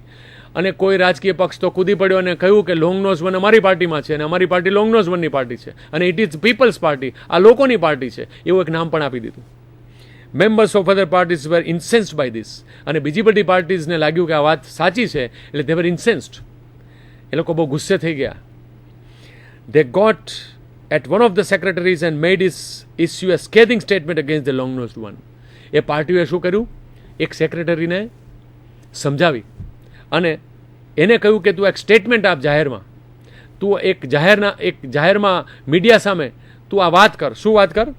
અને કોઈ રાજકીય પક્ષ તો કૂદી પડ્યો અને કહ્યું કે લોંગ નોઝ વન અમારી પાર્ટીમાં છે અને અમારી પાર્ટી લોંગ નોઝ વનની પાર્ટી છે અને ઇટ ઇઝ પીપલ્સ પાર્ટી, આ લોકોની પાર્ટી છે, એવું એક નામ પણ આપી દીધું. Members of other parties were incensed by this. અને બીજી બધી પાર્ટીઝને લાગ્યું કે આ વાત સાચી છે, એટલે દે વેર ઇન્સેન્સ્ડ. એ લોકો બહુ ગુસ્સે થઈ ગયા. They got at one of the secretaries and made issue a scathing statement against the long nosed one. એ પાર્ટીઓએ શું કર્યું? એક સેક્રેટરીને સમજાવી અને એને કહ્યું કે તું એક સ્ટેટમેન્ટ આપ જાહેરમાં, તું એક જાહેરમાં મીડિયા સામે તું આ વાત કર. શું વાત કર?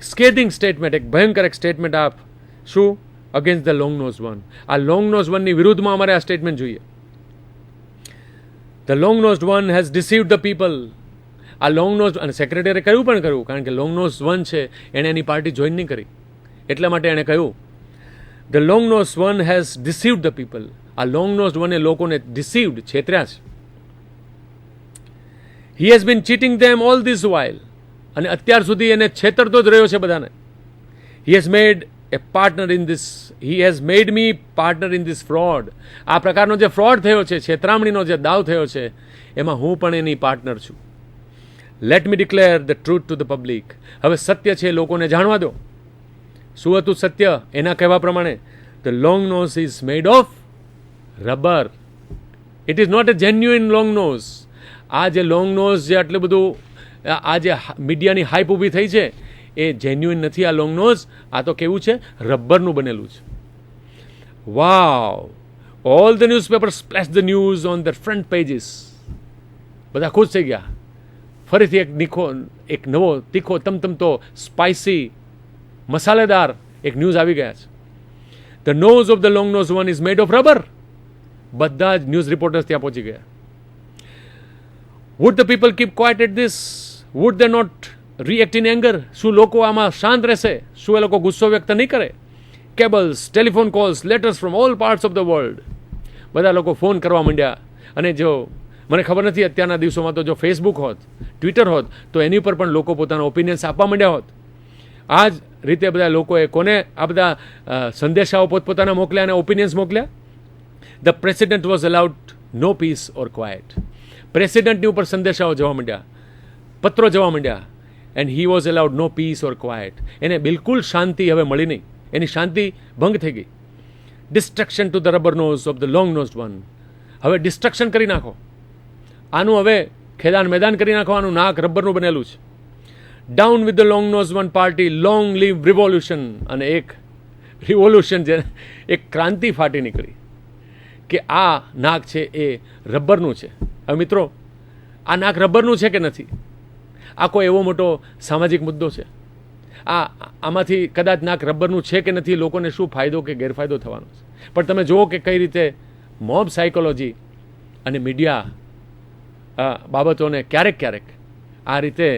સ્કેધિંગ સ્ટેટમેન્ટ, એક ભયંકર એક સ્ટેટમેન્ટ આપ. શું? Against the long nose one. આ લોંગ નોઝ વનની વિરુદ્ધમાં અમારે આ સ્ટેટમેન્ટ જોઈએ. The long nosed one has deceived the people. આ લોંગ નોઝ, અને સેક્રેટરીએ કહ્યું પણ કર્યું, કારણ કે લોંગ નોઝ વન છે એણે એની પાર્ટી જોઈન નહીં કરી, એટલા માટે એણે કહ્યું the long nose one has deceived the people. આ લોંગ નોઝડ વને લોકોને ડિસીવ્ડ, છેતર્યા છે. He has been cheating them all this while. અને અત્યાર સુધી એને છેતરતો જ રહ્યો છે બધાને. He has made a partner in this, he has made me partner in this fraud. આ પ્રકારનો જે ફ્રોડ થયો છે, છેતરામણીનો જે દાવ થયો છે, એમાં હું પણ એની પાર્ટનર છું. Let me declare the truth to the public. હવે સત્ય છે લોકોને જાણવા દો. શું હતું સત્ય? એના કહેવા પ્રમાણે the long nose is made of rubber. It is not a genuine long nose. આ જે લોંગ નોઝ જે આટલું બધું આ જે મીડિયાની હાઈપ ઊભી થઈ છે એ જેન્યુઇન નથી. આ લોંગ નોઝ, આ તો કેવું છે? રબરનું બનેલું છે. Wow! All the newspaper splash the news on the front pages. બધા ખુશ થઈ ગયા. ફરીથી એક નવો તીખો તમતમતો સ્પાઇસી મસાલેદાર એક ન્યૂઝ આવી ગયા છે. The nose of the long nose one is made of rubber. બધા જ ન્યૂઝ રિપોર્ટર્સ ત્યાં પહોંચી ગયા. Would the people keep quiet at this? Would they not react in anger? શું લોકો આમાં શાંત રહેશે? શું એ લોકો ગુસ્સો વ્યક્ત નહીં કરે? Cables, telephone calls, letters from all parts of the world. બધા લોકો ફોન કરવા માંડ્યા. અને જો મને ખબર નથી અત્યારના દિવસોમાં તો જો ફેસબુક હોત, ટ્વિટર હોત, તો એની ઉપર પણ લોકો પોતાના ઓપિનિયન્સ આપવા માંડ્યા હોત. આ જ રીતે બધા લોકોએ કોને આ બધા સંદેશાઓ પોતપોતાના મોકલ્યા અને ઓપિનિયન્સ મોકલ્યા. The president was allowed no peace or quiet. પ્રેસિડેન્ટની ઉપર સંદેશાઓ જવા માંડ્યા, પત્રો જવા માંડ્યા, and he was allowed no peace or quiet. એને બિલકુલ શાંતિ હવે મળી નહીં, એની શાંતિ ભંગ થઈ ગઈ. Destruction to the rubber nose of the long nosed one. હવે ડિસ્ટ્રક્શન કરી નાખો, આનું હવે ખેદાન મેદાન કરી નાખો, આનું નાક રબરનું બનેલું છે. Down with the long nose one party, long live revolution. અને એક રિવોલ્યુશન જે એક ક્રાંતિ ફાટી નીકળી કે આ નાક છે એ રબરનું છે. હવે મિત્રો, આ નાક રબરનું છે કે નથી? આ કોઈ એવો મોટો સામાજિક મુદ્દો છે? આમાંથી કદાચ નાક રબરનું છે કે નથી, લોકોને શું ફાયદો કે ગેરફાયદો થવાનો છે? પણ તમે જુઓ કે કઈ રીતે મોબ સાયકોલોજી અને મીડિયા બાબતોને ક્યારેક ક્યારેક આ રીતે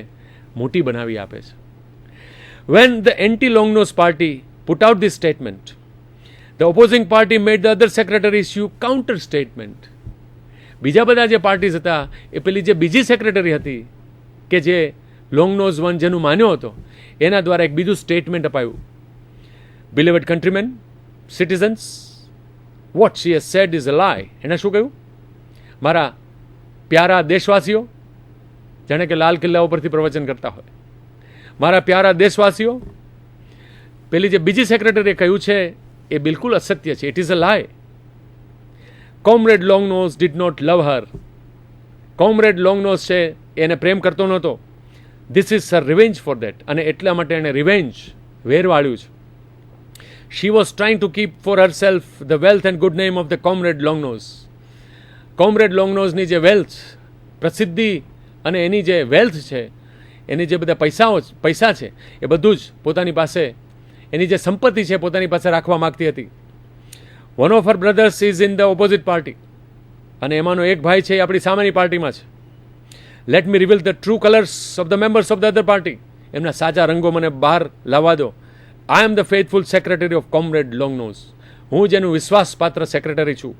મોટી બનાવી આપે છે. When the anti long nose party put out this statement, the opposing party made the other secretary issue counter statement. બીજા બધા જે પાર્ટીઝ હતા એ પેલી જે બીજી સેક્રેટરી હતી કે જે લોંગ નોઝ વન જેનું માન્યો હતો, એના દ્વારા એક બીજું સ્ટેટમેન્ટ અપાયું. Beloved countrymen, citizens, what she has said is a lie. એણે શું કહ્યું? મારા પ્યારા દેશવાસીઓ, જાણે કે લાલ કિલ્લા ઉપરથી પ્રવચન કરતા હોય, મારા પ્યારા દેશવાસીઓ, પેલી જે બીજી સેક્રેટરીએ કહ્યું છે એ બિલકુલ અસત્ય છે. It is a lie. Comrade long nose did not love her. Comrade long nose છે એને પ્રેમ કરતો નહોતો. This is her revenge for that. અને એટલા માટે એણે રિવેન્જ વેરવાળ્યું છે. She was trying to keep for herself the wealth and good name of the comrade long nose. Comrade long નોઝની જે વેલ્થ, પ્રસિદ્ધિ અને એની જે વેલ્થ છે, એની જે બધા પૈસા છે, એ બધું જ પોતાની પાસે, એની જે સંપત્તિ છે પોતાની પાસે રાખવા માગતી હતી. One of her brothers is in the opposite party. અને એમાંનો એક ભાઈ છે એ આપણી સામેની પાર્ટીમાં છે. Let me reveal the true colours of the members of the other party. એમના સાચા રંગો મને બહાર લાવવા દો. I am the faithful secretary of comrade long nose. હું જેનું વિશ્વાસપાત્ર સેક્રેટરી છું.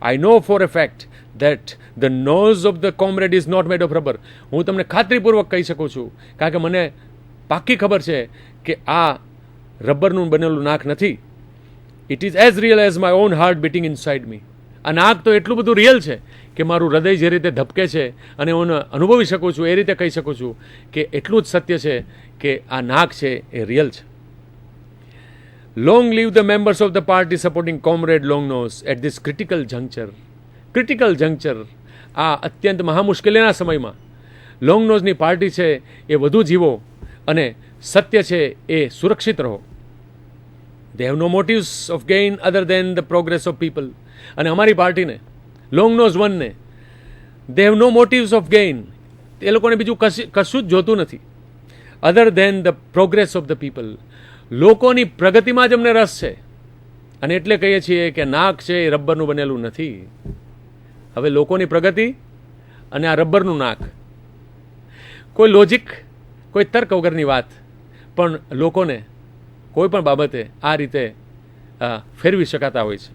I know for a fact that the nose of the comrade is not made of rubber. હું તમને ખાતરીપૂર્વક કહી શકું છું, કારણ કે મને પાક્કી ખબર છે કે આ રબરનું બનેલું નાક નથી. It is as real as my own heart beating inside me. આ નાક તો એટલું બધું રિયલ છે કે મારું હૃદય જે રીતે ધબકે છે અને હું અનુભવી શકું છું, એ રીતે કહી શકું છું કે એટલું જ સત્ય છે કે આ નાક છે એ રિયલ છે. Long live the members of the party supporting Comrade Long Nose at this critical juncture. Critical juncture. આ અત્યંત મહામુશ્કેલીના સમયમાં લોંગ નોઝની પાર્ટી છે એ વધુ જીવો અને સત્ય છે એ સુરક્ષિત રહો. They have no motives of gain other than the progress of people. અને અમારી પાર્ટીને, લોંગ નોઝ વનને, they have no motives of gain. એ લોકોને બીજું કશું જ જોતું નથી. Other than the progress of the people. લોકોની પ્રગતિમાં જ અમને રસ છે. અને એટલે કહીએ છીએ કે નાક છે એ રબરનું બનેલું નથી. હવે લોકોની પ્રગતિ અને આ રબરનું નાક, કોઈ લોજિક, કોઈ તર્ક વગરની વાત, પણ લોકોને કોઈ પણ બાબતે આ રીતે ફેરવી શકાતા હોય છે.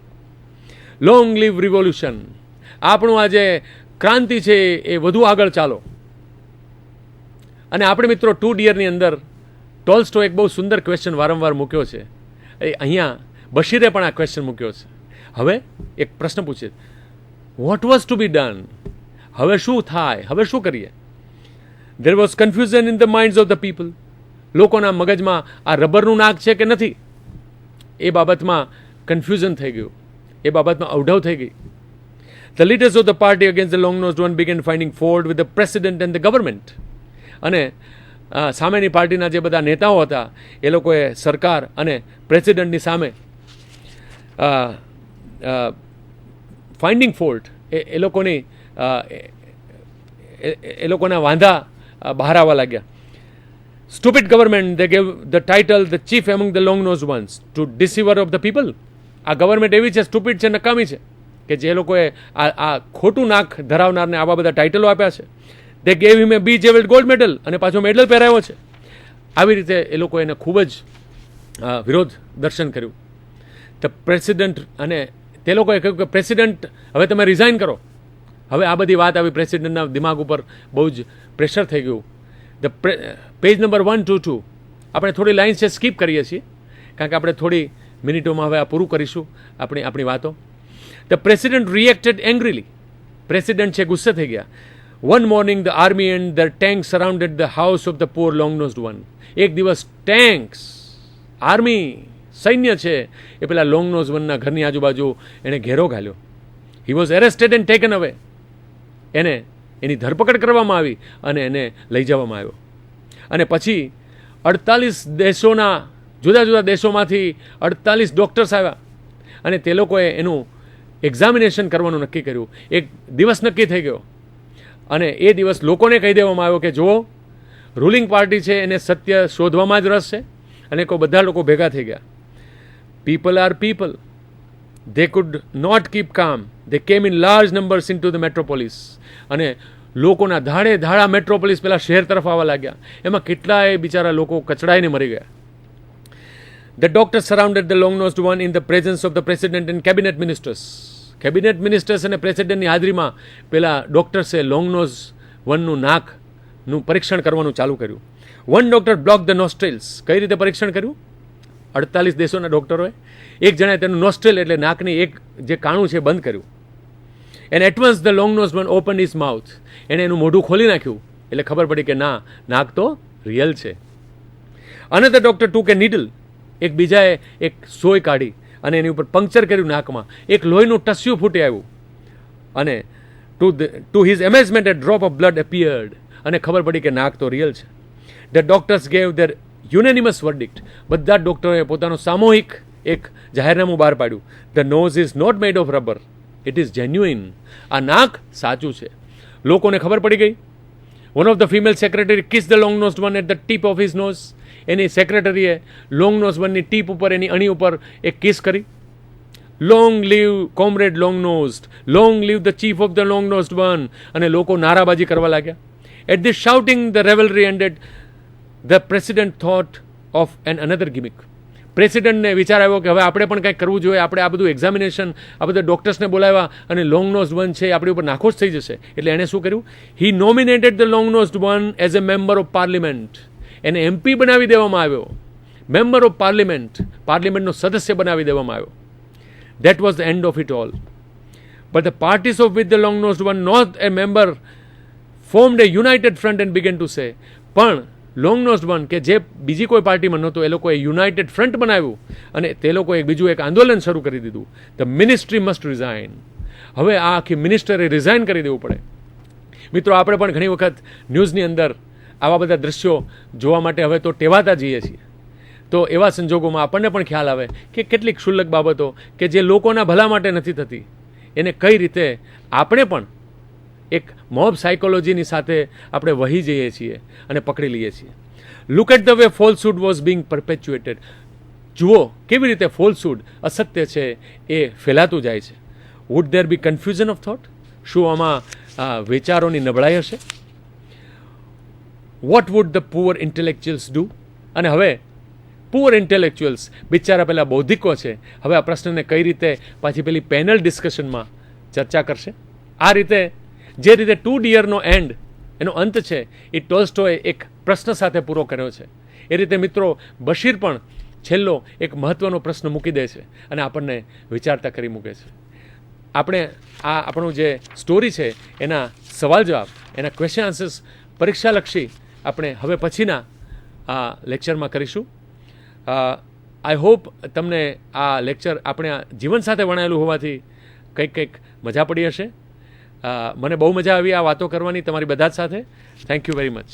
Long live revolution. આપણું આ જે ક્રાંતિ છે એ વધુ આગળ ચાલો. અને આપણે મિત્રો 2 ડિયરની અંદર ટોલ્સ્ટોએ એક બહુ સુંદર ક્વેશ્ચન વારંવાર મૂક્યો છે. અહીંયા બશીરે પણ આ ક્વેશ્ચન મૂક્યો છે. હવે એક પ્રશ્ન પૂછે, what was to be done? હવે શું થાય? હવે શું કરીએ? There was confusion in the minds of the people. લોકોના મગજમાં આ રબરનું નાક છે કે નથી, એ બાબતમાં કન્ફ્યુઝન થઈ ગયું, એ બાબતમાં અવઢવ થઈ ગઈ. The leaders of the party against the long nosed one began finding fault with the president and the government. અને સામેની પાર્ટીના જે બધા નેતાઓ હતા એ લોકોએ સરકાર અને પ્રેસિડેન્ટની સામે ફાઇન્ડિંગ ફોલ્ટ, એ લોકોના વાંધા બહાર આવવા લાગ્યા. Stupid government, they gave the title the chief among the long nose ones to deceiver of the people. આ ગવર્મેન્ટ એવી છે, સ્ટુપિડ છે, નકામી છે, કે જે લોકોએ આ ખોટું નાક ધરાવનારને આવા બધા ટાઇટલો આપ્યા છે. દે ગેવ હિમ એ બી જેવેલ્ડ ગોલ્ડ મેડલ, અને પાછો મેડલ પહેરાવ્યો છે. આવી રીતે એ લોકો એને ખૂબ જ વિરોધ દર્શન કર્યું. ધ પ્રેસિડન્ટ, અને તે લોકોએ કહ્યું કે પ્રેસિડેન્ટ હવે તમે રિઝાઇન કરો. હવે આ બધી વાત આવી, પ્રેસિડેન્ટના દિમાગ ઉપર બહુ જ પ્રેશર થઈ ગયું. પેજ નંબર 122 આપણે થોડી લાઇન્સ છે સ્કીપ કરીએ છીએ, કારણ કે આપણે થોડી મિનિટોમાં હવે આ પૂરું કરીશું આપણી વાતો. The president reacted angrily. President છે ગુસ્સે થઈ ગયા. One morning the army and the tank surrounded the house of the poor long nosed one. એક દિવસ ટેન્ક્સ, આર્મી, સૈન્ય છે એ પેલા લોંગ નોઝ વનના ઘરની આજુબાજુ એણે ઘેરો ઘાલ્યો. He was arrested and taken away. એને એની ધરપકડ કરવામાં આવી અને એને લઈ જવામાં આવ્યો. અને પછી 48 દેશોના જુદા જુદા દેશોમાંથી 48 ડૉક્ટર્સ આવ્યા અને તે લોકોએ એનું એક્ઝામિનેશન કરવાનું નક્કી કર્યું. એક દિવસ નક્કી થઈ ગયો અને એ દિવસ લોકોને કહી દેવામાં આવ્યો કે જુઓ, રૂલિંગ પાર્ટી છે એને સત્ય શોધવામાં જ રસ છે. અને બધા લોકો ભેગા થઈ ગયા. People are people. They could not keep calm. They came in large numbers into the metropolis. અને લોકોના ધાડા મેટ્રોપોલિસ પેલા શહેર તરફ આવવા લાગ્યા. એમાં કેટલાય બિચારા લોકો કચડાઈને મરી ગયા. The doctors surrounded the long-nosed one in the presence of the president and cabinet ministers. Cabinet ministers અને પ્રેસિડેન્ટની હાજરીમાં પેલા ડૉક્ટર્સે લોંગ-નોઝ વનનું નાકનું પરીક્ષણ કરવાનું ચાલુ કર્યું. One doctor block the nostrils. કઈ રીતે પરીક્ષણ કર્યું? 48 દેશોના ડૉક્ટરોએ એક જણાએ તેનું નોસ્ટ્રેલ એટલે નાકની એક જે કાણું છે બંધ કર્યું. And at once the long nose one open his mouth. એણે એનું મોઢું ખોલી નાખ્યું એટલે ખબર પડી કે ના, નાક તો રિયલ છે. અનધર ડૉક્ટર ટુક એ નીડલ. એક બીજાએ એક સોય કાઢી અને એની ઉપર પંક્ચર કર્યું નાકમાં. એક લોહીનું ટસ્યું ફૂટી આવ્યું અને to his amazement a drop of blood appeared. અને ખબર પડી કે નાક તો રિયલ છે. The doctors gave their unanimous verdict. બધા ડૉક્ટરોએ પોતાનું સામૂહિક એક જાહેરનામું બહાર પાડ્યું. The nose is not made of rubber, it is genuine. આ નાક સાચું છે. લોકોને ખબર પડી ગઈ. One of the female secretary kiss the long nosed one at the tip of his nose. એની સેક્રેટરીએ લોંગ નોઝ વનની ટીપ ઉપર, એની અણી ઉપર એક કિસ કરી. Long live comrade long nosed, long live the chief of the long nosed one. અને લોકો નારાબાજી કરવા લાગ્યા. At this shouting the revelry ended. The president thought of an another gimmick. પ્રેસિડેન્ટને વિચાર આવ્યો કે હવે આપણે પણ કંઈક કરવું જોઈએ. આપણે આ બધું એક્ઝામિનેશન, આ બધા ડૉક્ટર્સને બોલાવ્યા અને લોંગ નોઝ વન છે આપણી ઉપર નાખોશ થઈ જશે. એટલે એણે શું કર્યું? He nominated the long nosed one as a member of parliament. એને MP બનાવી દેવામાં આવ્યો. મેમ્બર ઓફ પાર્લિમેન્ટ, પાર્લિમેન્ટનો સદસ્ય બનાવી દેવામાં આવ્યો. That was the end of it all. But the parties of with the long nosed one not a member formed a united front and began to say. પણ long nosed one કે જે બીજી કોઈ પાર્ટીમાં નહોતું, એ લોકોએ યુનાઇટેડ ફ્રન્ટ બનાવ્યું અને તે લોકોએ બીજું એક આંદોલન શરૂ કરી દીધું. The ministry must resign. હવે આ આખી મિનિસ્ટરે રિઝાઇન કરી દેવું પડે. મિત્રો, આપણે પણ ઘણી વખત ન્યૂઝની અંદર આવા બધા દ્રશ્યો જોવા માટે હવે તો ટેવાતા જઈએ છીએ. તો એવા સંજોગોમાં આપણને પણ ખ્યાલ આવે કે કેટલીક ક્ષુલ્લક બાબતો કે જે લોકોના ભલા માટે નથી થતી, એને કઈ રીતે આપણે પણ એક મોબ સાયકોલોજીની સાથે આપણે વહી જઈએ છીએ અને પકડી લઈએ છીએ. Look at the way falsehood was being perpetuated. જુઓ કેવી રીતે ફોલ્સહુડ, અસત્ય છે એ ફેલાતું જાય છે. Would there be confusion of thought. શું આમાં વિચારોની નબળાઈ હશે? What would the poor intellectuals do. અને હવે પુઅર ઇન્ટેલેક્ચ્યુઅલ્સ, બિચારા પેલા બૌદ્ધિકો છે, હવે આ પ્રશ્નને કઈ રીતે પાછી પેલી પેનલ ડિસ્કશનમાં ચર્ચા કરશે. આ રીતે જે રીતે ટુ ડિયરનો એન્ડ, એનો અંત છે, એ ટોલ્સ્ટોએ એક પ્રશ્ન સાથે પૂરો કર્યો છે. એ રીતે મિત્રો બશીર પણ છેલ્લો એક મહત્ત્વનો પ્રશ્ન મૂકી દે છે અને આપણને વિચારતા કરી મૂકે છે. આપણે આ આપણું જે સ્ટોરી છે એના સવાલ જવાબ, એના ક્વેશ્ચન આન્સર્સ પરીક્ષાલક્ષી આપણે હવે પછીના આ લેક્ચરમાં કરીશું. આઈ હોપ તમને આ લેક્ચર આપણે આ જીવન સાથે વણાયેલું હોવાથી કંઈક મજા પડી હશે. મને બહુ મજા આવી આ વાતો કરવાની તમારી બધા જ સાથે. Thank you very much.